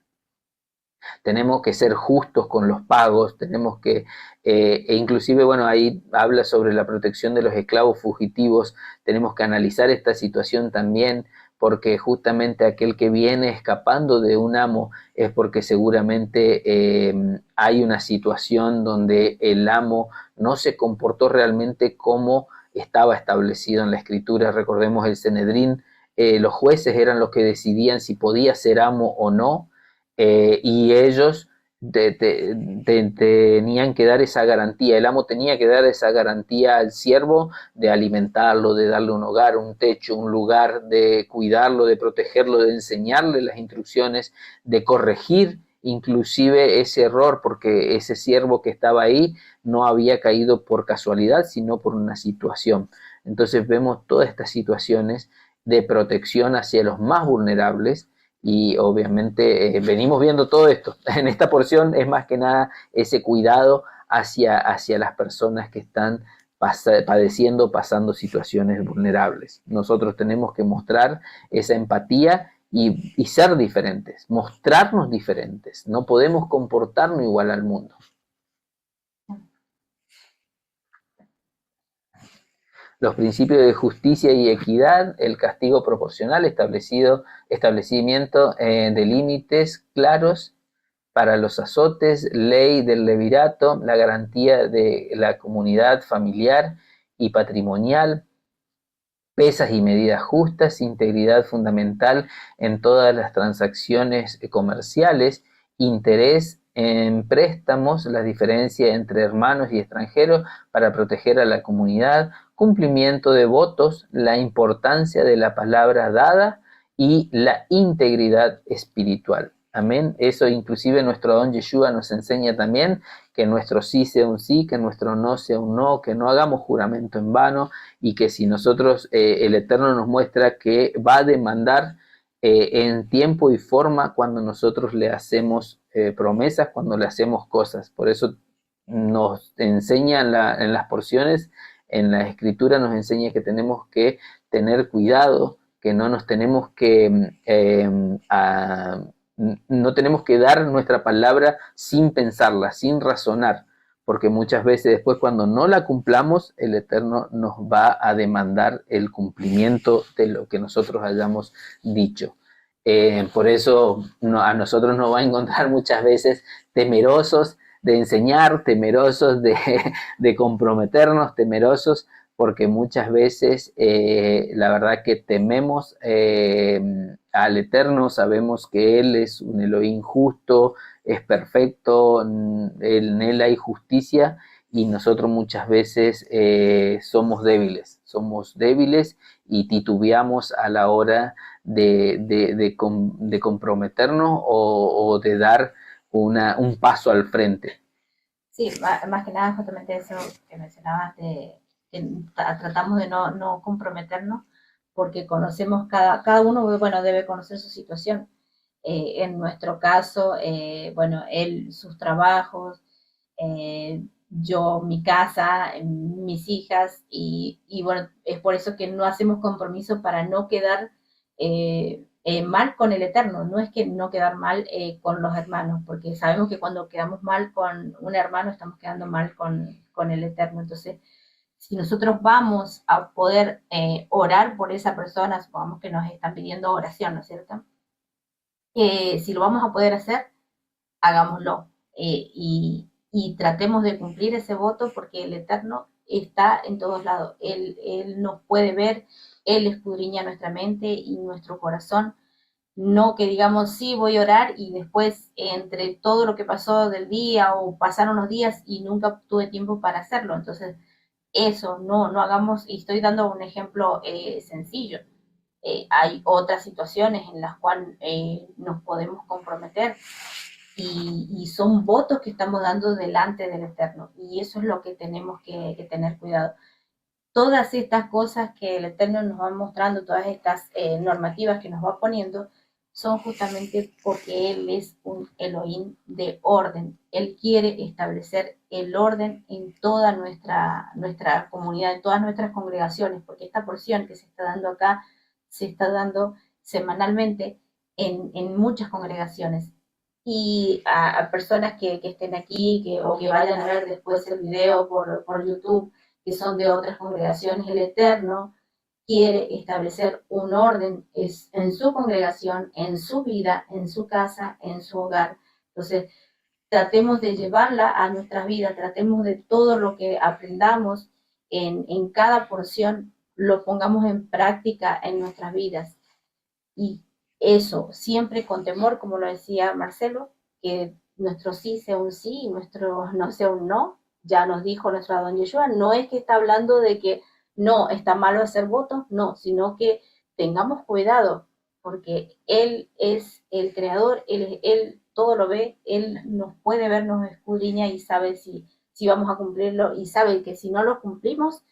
Tenemos que ser justos con los pagos, tenemos que, e inclusive, bueno, ahí habla sobre la protección de los esclavos fugitivos, tenemos que analizar esta situación también, porque justamente aquel que viene escapando de un amo es porque seguramente hay una situación donde el amo no se comportó realmente como estaba establecido en la escritura. Recordemos el Sanedrín, los jueces eran los que decidían si podía ser amo o no, y ellos tenían que dar esa garantía, el amo tenía que dar esa garantía al siervo de alimentarlo, de darle un hogar, un techo, un lugar, de cuidarlo, de protegerlo, de enseñarle las instrucciones, de corregir inclusive ese error, porque ese siervo que estaba ahí no había caído por casualidad, sino por una situación. Entonces vemos todas estas situaciones de protección hacia los más vulnerables, y obviamente venimos viendo todo esto. En esta porción es más que nada ese cuidado hacia las personas que están padeciendo, pasando situaciones vulnerables. Nosotros tenemos que mostrar esa empatía y ser diferentes, mostrarnos diferentes. No podemos comportarnos igual al mundo. Los principios de justicia y equidad, el castigo proporcional, establecimiento de límites claros para los azotes, ley del levirato, la garantía de la comunidad familiar y patrimonial, pesas y medidas justas, integridad fundamental en todas las transacciones comerciales, interés en préstamos, la diferencia entre hermanos y extranjeros para proteger a la comunidad, cumplimiento de votos, la importancia de la palabra dada y la integridad espiritual. Amén. Eso inclusive nuestro Don Yeshua nos enseña también, que nuestro sí sea un sí, que nuestro no sea un no, que no hagamos juramento en vano, y que si nosotros, el Eterno nos muestra que va a demandar en tiempo y forma cuando nosotros le hacemos promesas, cuando le hacemos cosas. Por eso nos enseña en las porciones, en la escritura nos enseña que tenemos que tener cuidado, que no nos tenemos que no tenemos que dar nuestra palabra sin pensarla, sin razonar, porque muchas veces después, cuando no la cumplamos, el Eterno nos va a demandar el cumplimiento de lo que nosotros hayamos dicho. Por eso a nosotros nos va a encontrar muchas veces temerosos de enseñar, temerosos de comprometernos, temerosos, porque muchas veces la verdad que tememos al Eterno, sabemos que Él es un Elohim justo, es perfecto, en Él hay justicia, y nosotros muchas veces somos débiles y titubeamos a la hora de comprometernos o de dar un paso al frente. Sí, más que nada justamente eso que mencionabas de que tratamos de no comprometernos porque conocemos cada uno, bueno, debe conocer su situación. En nuestro caso, bueno, él, sus trabajos, yo, mi casa, mis hijas, y bueno, es por eso que no hacemos compromiso para no quedar mal con el Eterno. No es que no quedar mal con los hermanos, porque sabemos que cuando quedamos mal con un hermano estamos quedando mal con el Eterno. Entonces, si nosotros vamos a poder orar por esa persona, supongamos que nos están pidiendo oración, ¿no es cierto? Si lo vamos a poder hacer, hagámoslo. Y tratemos de cumplir ese voto, porque el Eterno está en todos lados. Él nos puede ver, Él escudriña nuestra mente y nuestro corazón. No que digamos, sí, voy a orar, y después entre todo lo que pasó del día o pasaron los días y nunca tuve tiempo para hacerlo. Entonces, eso, no hagamos, y estoy dando un ejemplo sencillo. Hay otras situaciones en las cuales nos podemos comprometer, y son votos que estamos dando delante del Eterno, y eso es lo que tenemos que tener cuidado. Todas estas cosas que el Eterno nos va mostrando, todas estas normativas que nos va poniendo, son justamente porque Él es un Elohim de orden. Él quiere establecer el orden en toda nuestra comunidad, en todas nuestras congregaciones, porque esta porción que se está dando acá se está dando semanalmente en muchas congregaciones. y a personas que estén aquí o que vayan a ver después el video por YouTube, que son de otras congregaciones, el Eterno quiere establecer un orden en su congregación, en su vida, en su casa, en su hogar. Entonces, tratemos de llevarla a nuestras vidas, tratemos de todo lo que aprendamos en cada porción, lo pongamos en práctica en nuestras vidas. Y eso, siempre con temor, como lo decía Marcelo, que nuestro sí sea un sí y nuestro no sea un no. Ya nos dijo nuestro Adón Yeshua, no es que está hablando de que no, está malo hacer votos, no, sino que tengamos cuidado, porque Él es el creador, Él todo lo ve, Él nos puede ver, nos escudriña y sabe si vamos a cumplirlo y sabe que si no lo cumplimos,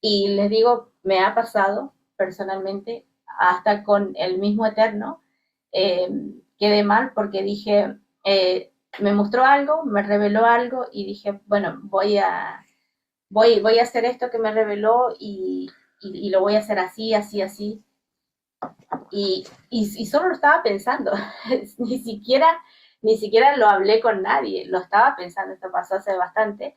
y les digo, me ha pasado personalmente, hasta con el mismo Eterno, eh, quedé mal porque dije, me mostró algo, me reveló algo y dije, bueno, voy a hacer esto que me reveló y lo voy a hacer así, así, así. Y solo lo estaba pensando, ni siquiera lo hablé con nadie, lo estaba pensando, esto pasó hace bastante.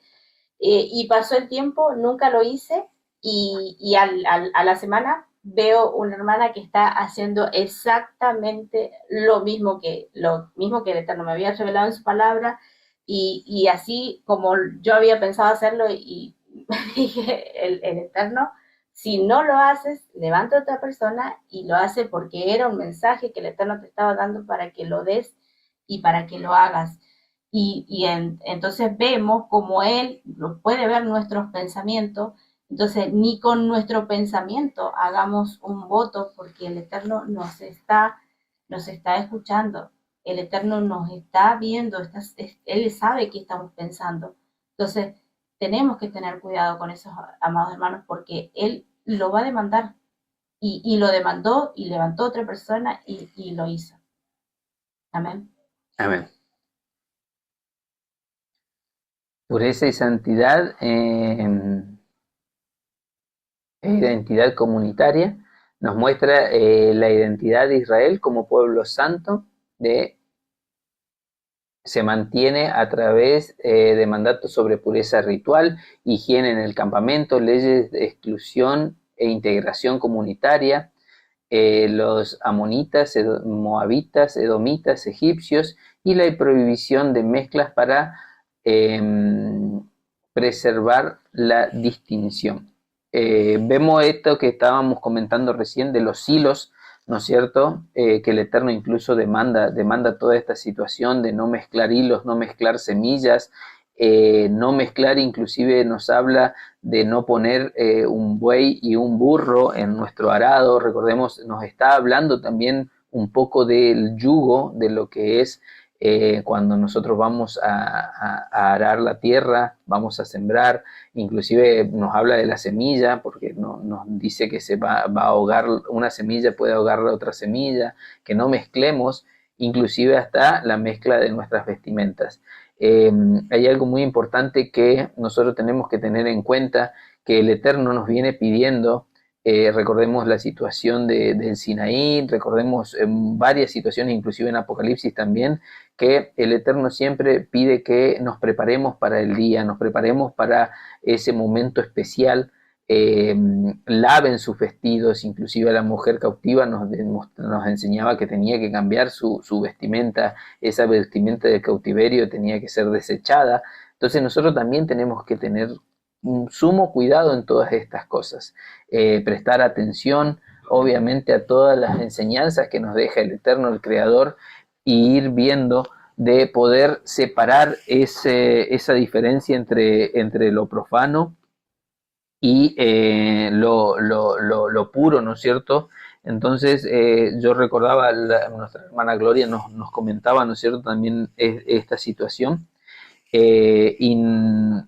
Y pasó el tiempo, nunca lo hice y a la semana veo una hermana que está haciendo exactamente lo mismo que el Eterno me había revelado en su palabra y así como yo había pensado hacerlo y dije el Eterno, si no lo haces, levanta a otra persona y lo hace porque era un mensaje que el Eterno te estaba dando para que lo des y para que lo hagas. Entonces vemos como Él lo puede ver nuestros pensamientos, entonces ni con nuestro pensamiento hagamos un voto porque el Eterno nos está escuchando, el Eterno nos está viendo, Él sabe qué estamos pensando. Entonces tenemos que tener cuidado con esos amados hermanos porque Él lo va a demandar y lo demandó y levantó a otra persona y lo hizo. Amén. Amén. Pureza y santidad en identidad comunitaria nos muestra la identidad de Israel como pueblo santo, se mantiene a través de mandatos sobre pureza ritual, higiene en el campamento, leyes de exclusión e integración comunitaria. Los amonitas, moabitas, edomitas, egipcios y la prohibición de mezclas para preservar la distinción. Vemos esto que estábamos comentando recién de los hilos, ¿no es cierto? Que el Eterno incluso demanda toda esta situación de no mezclar hilos, no mezclar semillas, no mezclar, inclusive nos habla de no poner un buey y un burro en nuestro arado. Recordemos, nos está hablando también un poco del yugo, de lo que es cuando nosotros vamos a arar la tierra, vamos a sembrar, inclusive nos habla de la semilla, porque nos dice que se va a ahogar una semilla, puede ahogar la otra semilla, que no mezclemos, inclusive hasta la mezcla de nuestras vestimentas. Hay algo muy importante que nosotros tenemos que tener en cuenta, que el Eterno nos viene pidiendo. Recordemos la situación del Sinaí, recordemos varias situaciones, inclusive en Apocalipsis también, que el Eterno siempre pide que nos preparemos para el día, nos preparemos para ese momento especial, laven sus vestidos, inclusive la mujer cautiva nos enseñaba que tenía que cambiar su vestimenta, esa vestimenta de cautiverio tenía que ser desechada. Entonces nosotros también tenemos que tener un sumo cuidado en todas estas cosas, prestar atención obviamente a todas las enseñanzas que nos deja el Eterno, el Creador, y ir viendo de poder separar esa diferencia entre lo profano y lo puro, ¿no es cierto? Entonces yo recordaba, nuestra hermana Gloria nos comentaba, ¿no es cierto?, también esta situación. Y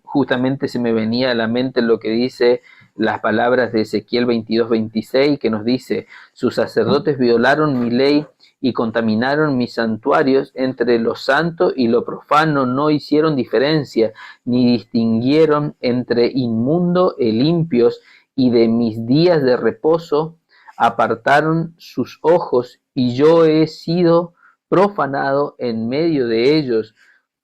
justamente se me venía a la mente lo que dice las palabras de Ezequiel 22:26, que nos dice: sus sacerdotes violaron mi ley y contaminaron mis santuarios, entre lo santo y lo profano no hicieron diferencia, ni distinguieron entre inmundo e limpios, y de mis días de reposo apartaron sus ojos, y yo he sido profanado en medio de ellos.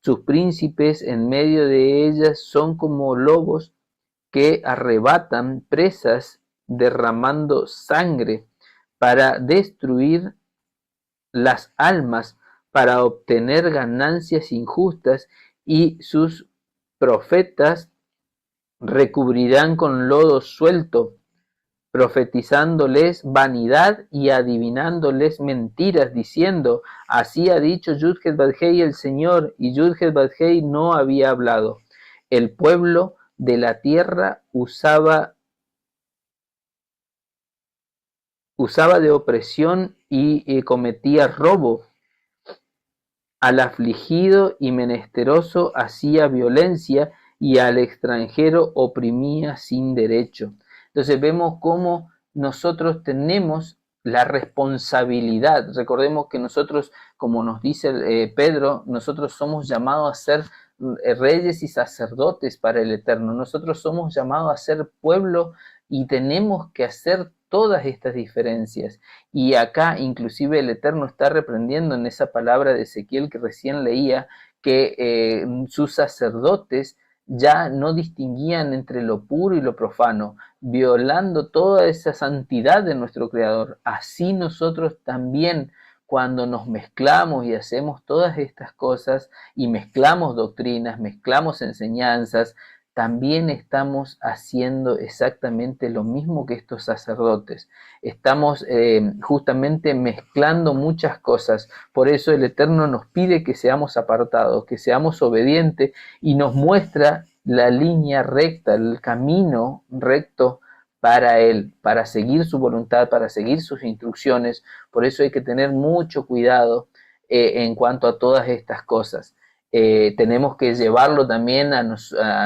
Sus príncipes en medio de ellas son como lobos que arrebatan presas derramando sangre para destruir las almas, para obtener ganancias injustas, y sus profetas recubrirán con lodo suelto, profetizándoles vanidad y adivinándoles mentiras, diciendo: así ha dicho Yud-Heh-Vav-Hei el Señor, y Yud-Heh-Vav-Hei no había hablado. El pueblo de la tierra usaba de opresión y cometía robo. Al afligido y menesteroso hacía violencia, y al extranjero oprimía sin derecho. Entonces vemos cómo nosotros tenemos la responsabilidad. Recordemos que nosotros, como nos dice Pedro, nosotros somos llamados a ser reyes y sacerdotes para el Eterno. Nosotros somos llamados a ser pueblo y tenemos que hacer todas estas diferencias. Y acá inclusive el Eterno está reprendiendo en esa palabra de Ezequiel que recién leía, que sus sacerdotes ya no distinguían entre lo puro y lo profano, violando toda esa santidad de nuestro Creador. Así nosotros también, cuando nos mezclamos y hacemos todas estas cosas y mezclamos doctrinas, mezclamos enseñanzas, también estamos haciendo exactamente lo mismo que estos sacerdotes. Estamos justamente mezclando muchas cosas. Por eso el Eterno nos pide que seamos apartados, que seamos obedientes, y nos muestra la línea recta, el camino recto para Él, para seguir su voluntad, para seguir sus instrucciones. Por eso hay que tener mucho cuidado en cuanto a todas estas cosas. Tenemos que llevarlo también a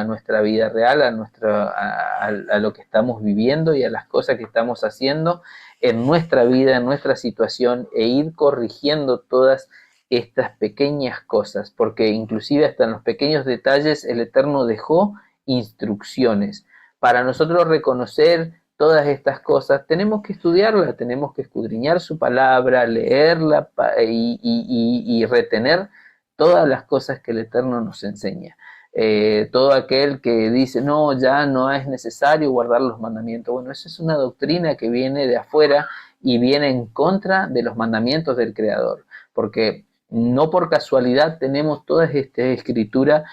nuestra vida real, a lo que estamos viviendo y a las cosas que estamos haciendo en nuestra vida, en nuestra situación, e ir corrigiendo todas estas pequeñas cosas, porque inclusive hasta en los pequeños detalles el Eterno dejó instrucciones. Para nosotros reconocer todas estas cosas tenemos que estudiarla, tenemos que escudriñar su palabra, leerla y retener todas las cosas que el Eterno nos enseña. Todo aquel que dice, no, ya no es necesario guardar los mandamientos. Bueno, esa es una doctrina que viene de afuera y viene en contra de los mandamientos del Creador, porque no por casualidad tenemos toda esta escritura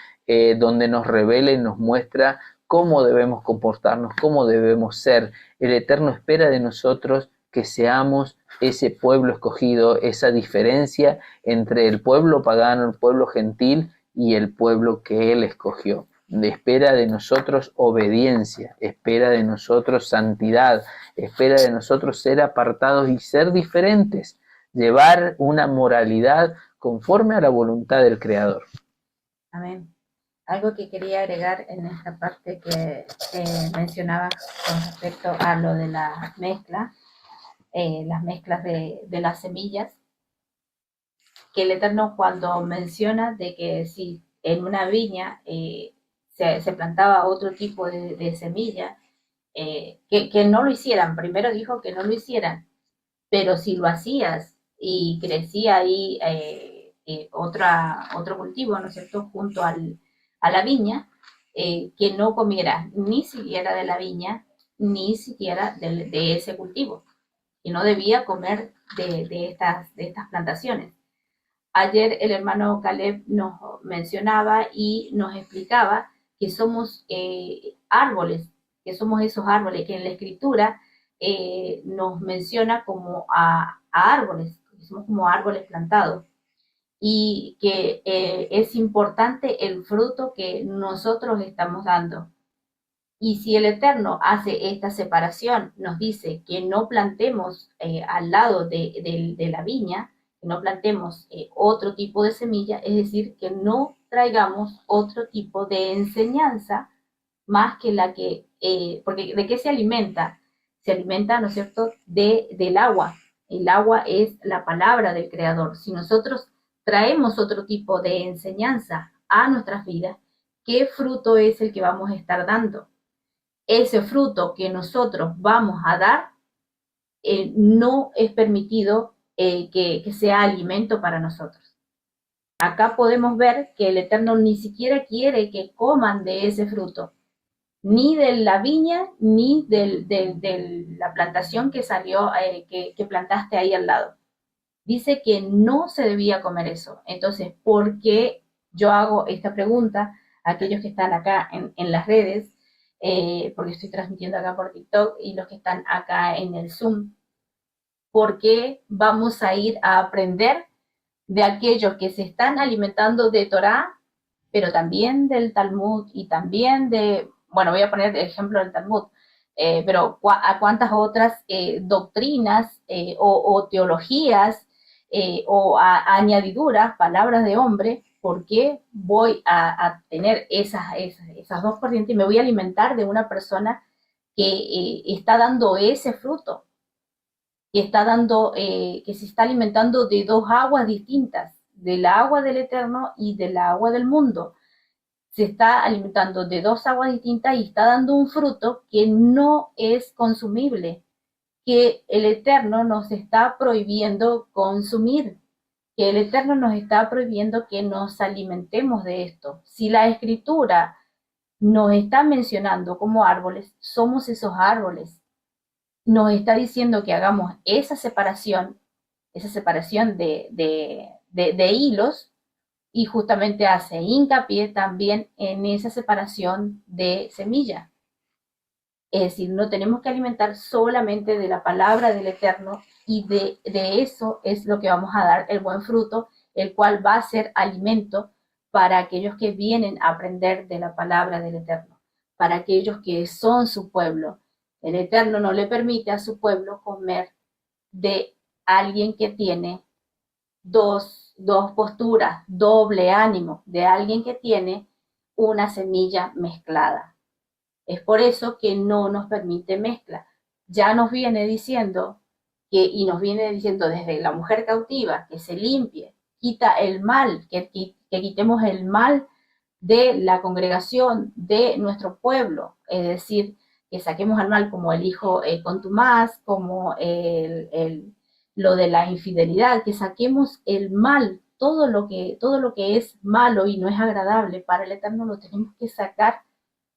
donde nos revela y nos muestra cómo debemos comportarnos, cómo debemos ser. El Eterno espera de nosotros que seamos ese pueblo escogido, esa diferencia entre el pueblo pagano, el pueblo gentil y el pueblo que Él escogió. Espera de nosotros obediencia, espera de nosotros santidad, espera de nosotros ser apartados y ser diferentes, llevar una moralidad conforme a la voluntad del Creador. Amén. Algo que quería agregar en esta parte que mencionaba con respecto a lo de las mezclas de las semillas, que el Eterno, cuando menciona de que si en una viña se plantaba otro tipo de semilla, que no lo hicieran. Primero dijo que no lo hicieran, pero si lo hacías y crecía ahí otro cultivo, ¿no es cierto?, junto a la viña, que no comiera ni siquiera de la viña, ni siquiera de ese cultivo, y no debía comer de estas plantaciones. Ayer el hermano Caleb nos mencionaba y nos explicaba que somos árboles, que somos esos árboles que en la escritura nos menciona como a árboles, que somos como árboles plantados, y que es importante el fruto que nosotros estamos dando. Y si el Eterno hace esta separación, nos dice que no plantemos al lado de la viña, que no plantemos otro tipo de semilla, es decir, que no traigamos otro tipo de enseñanza más que la que, porque ¿de qué se alimenta? Se alimenta, ¿no es cierto?, del agua. El agua es la palabra del Creador. Si nosotros traemos otro tipo de enseñanza a nuestras vidas, ¿qué fruto es el que vamos a estar dando? Ese fruto que nosotros vamos a dar no es permitido que sea alimento para nosotros. Acá podemos ver que el Eterno ni siquiera quiere que coman de ese fruto, ni de la viña, ni de la plantación que salió, que plantaste ahí al lado. Dice que no se debía comer eso. Entonces, ¿por qué yo hago esta pregunta a aquellos que están acá en las redes? Porque estoy transmitiendo acá por TikTok y los que están acá en el Zoom. ¿Por qué vamos a ir a aprender de aquellos que se están alimentando de Torah, pero también del Talmud y también bueno, voy a poner el ejemplo del Talmud, pero a cuántas otras doctrinas o teologías o a añadiduras, palabras de hombre? ¿Por qué voy a tener esas dos corrientes y me voy a alimentar de una persona que está dando ese fruto? Que se está alimentando de dos aguas distintas, del agua del Eterno y del agua del mundo. Se está alimentando de dos aguas distintas y está dando un fruto que no es consumible, que el Eterno nos está prohibiendo consumir, que el Eterno nos está prohibiendo que nos alimentemos de esto. Si la Escritura nos está mencionando como árboles, somos esos árboles. Nos está diciendo que hagamos esa separación de hilos, y justamente hace hincapié también en esa separación de semilla. Es decir, no tenemos que alimentar solamente de la palabra del Eterno, y de eso es lo que vamos a dar el buen fruto, el cual va a ser alimento para aquellos que vienen a aprender de la palabra del Eterno, para aquellos que son su pueblo. El Eterno no le permite a su pueblo comer de alguien que tiene dos posturas, doble ánimo, de alguien que tiene una semilla mezclada. Es por eso que no nos permite mezcla. Ya nos viene diciendo y nos viene diciendo desde la mujer cautiva que se limpie, quita el mal, que quitemos el mal de la congregación, de nuestro pueblo, es decir, que saquemos al mal como el hijo contumaz, como lo de la infidelidad, que saquemos el mal, todo lo que es malo y no es agradable para el Eterno, lo tenemos que sacar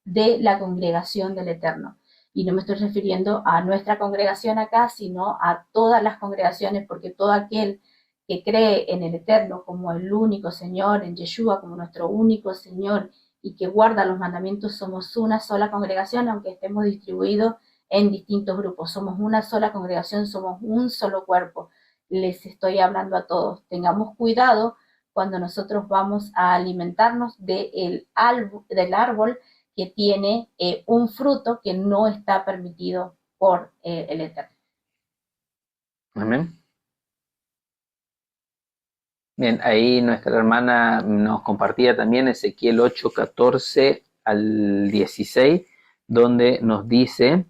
de la congregación del Eterno. Y no me estoy refiriendo a nuestra congregación acá, sino a todas las congregaciones, porque todo aquel que cree en el Eterno como el único Señor, en Yeshua como nuestro único Señor, y que guarda los mandamientos, somos una sola congregación, aunque estemos distribuidos en distintos grupos. Somos una sola congregación, somos un solo cuerpo. Les estoy hablando a todos. Tengamos cuidado cuando nosotros vamos a alimentarnos del árbol que tiene un fruto que no está permitido por el Eterno. Amén. Bien, ahí nuestra hermana nos compartía también Ezequiel 8, 14 al 16, donde nos dice: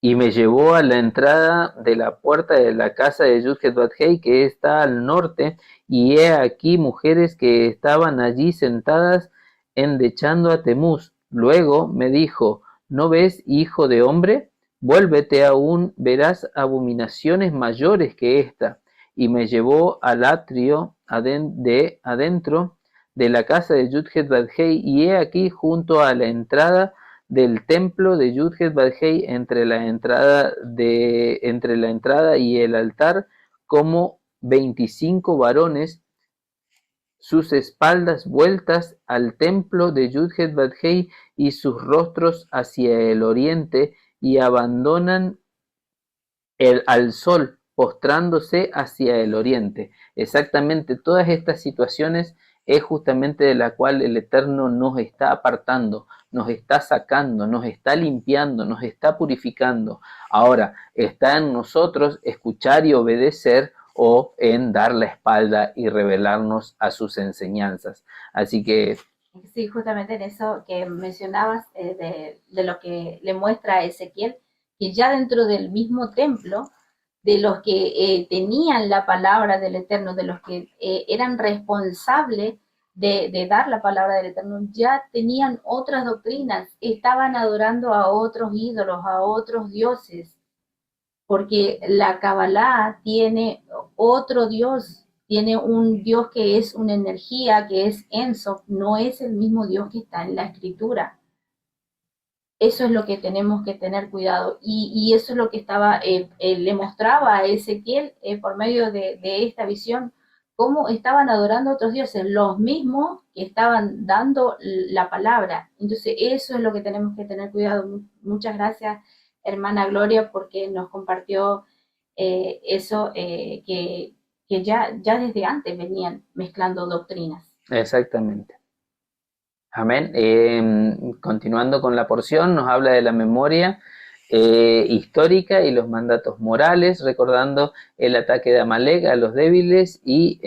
y me llevó a la entrada de la puerta de la casa de Yud-Het Bat-Hei, que está al norte, y he aquí mujeres que estaban allí sentadas endechando a Temús. Luego me dijo: ¿no ves, hijo de hombre? Vuélvete aún, verás abominaciones mayores que esta. Y me llevó al atrio adentro de la casa de Yud-Het Bat-Hei, y he aquí junto a la entrada del templo de Yud-Het Bat-Hei, entre la entrada y el altar, como 25 varones, sus espaldas vueltas al templo de Yud-Het Bat-Hei y sus rostros hacia el oriente, y abandonan al sol, postrándose hacia el oriente. Exactamente todas estas situaciones es justamente de la cual el Eterno nos está apartando, nos está sacando, nos está limpiando, nos está purificando. Ahora, está en nosotros escuchar y obedecer, o en dar la espalda y rebelarnos a sus enseñanzas. Así que... Sí, justamente en eso que mencionabas de lo que le muestra a Ezequiel, que ya dentro del mismo templo, de los que tenían la palabra del Eterno, de los que eran responsables de dar la palabra del Eterno, ya tenían otras doctrinas, estaban adorando a otros ídolos, a otros dioses, porque la Kabbalah tiene otro Dios, tiene un Dios que es una energía, que es Ensof, no es el mismo Dios que está en la escritura. Eso es lo que tenemos que tener cuidado y eso es lo que le mostraba a Ezequiel por medio de esta visión, cómo estaban adorando a otros dioses, los mismos que estaban dando la palabra. Entonces eso es lo que tenemos que tener cuidado. Muchas gracias, hermana Gloria, porque nos compartió eso que ya desde antes venían mezclando doctrinas. Exactamente. Amén. Continuando con la porción, nos habla de la memoria histórica y los mandatos morales, recordando el ataque de Amalek a los débiles y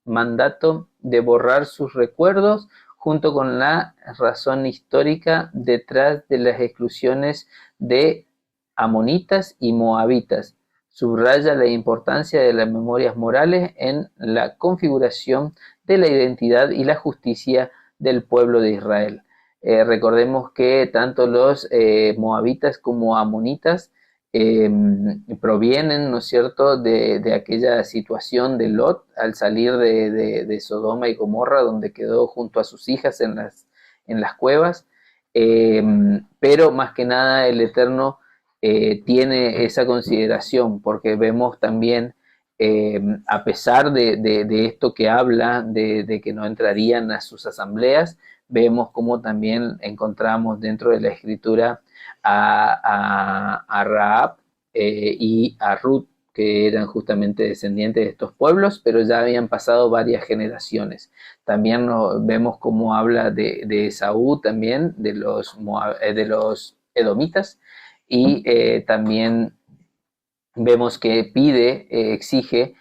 mandato de borrar sus recuerdos, junto con la razón histórica detrás de las exclusiones de amonitas y moabitas. Subraya la importancia de las memorias morales en la configuración de la identidad y la justicia del pueblo de Israel. Recordemos que tanto los moabitas como amonitas provienen, ¿no es cierto?, de aquella situación de Lot al salir de Sodoma y Gomorra, donde quedó junto a sus hijas en las cuevas, pero más que nada el Eterno tiene esa consideración, porque vemos también, a pesar de esto que habla, de que no entrarían a sus asambleas, vemos como también encontramos dentro de la escritura a Rahab y a Ruth, que eran justamente descendientes de estos pueblos, pero ya habían pasado varias generaciones. También vemos cómo habla de Esaú, también de los edomitas, y también vemos que pide, exige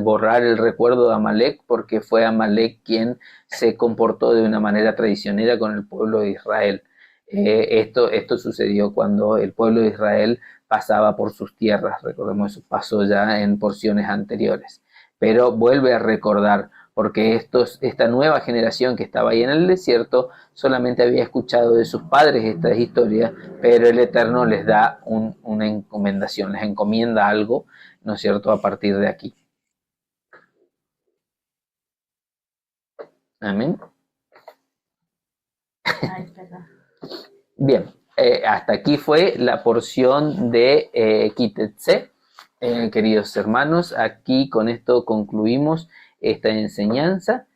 borrar el recuerdo de Amalek, porque fue Amalek quien se comportó de una manera traicionera con el pueblo de Israel. Esto sucedió cuando el pueblo de Israel pasaba por sus tierras, recordemos, eso pasó ya en porciones anteriores, pero vuelve a recordar, porque esta nueva generación que estaba ahí en el desierto solamente había escuchado de sus padres estas historias, pero el Eterno les da una encomendación, les encomienda algo, ¿no es cierto?, a partir de aquí. Amén. Ay, perdón. Bien, hasta aquí fue la porción de Kitetse. Queridos hermanos, aquí con esto concluimos esta enseñanza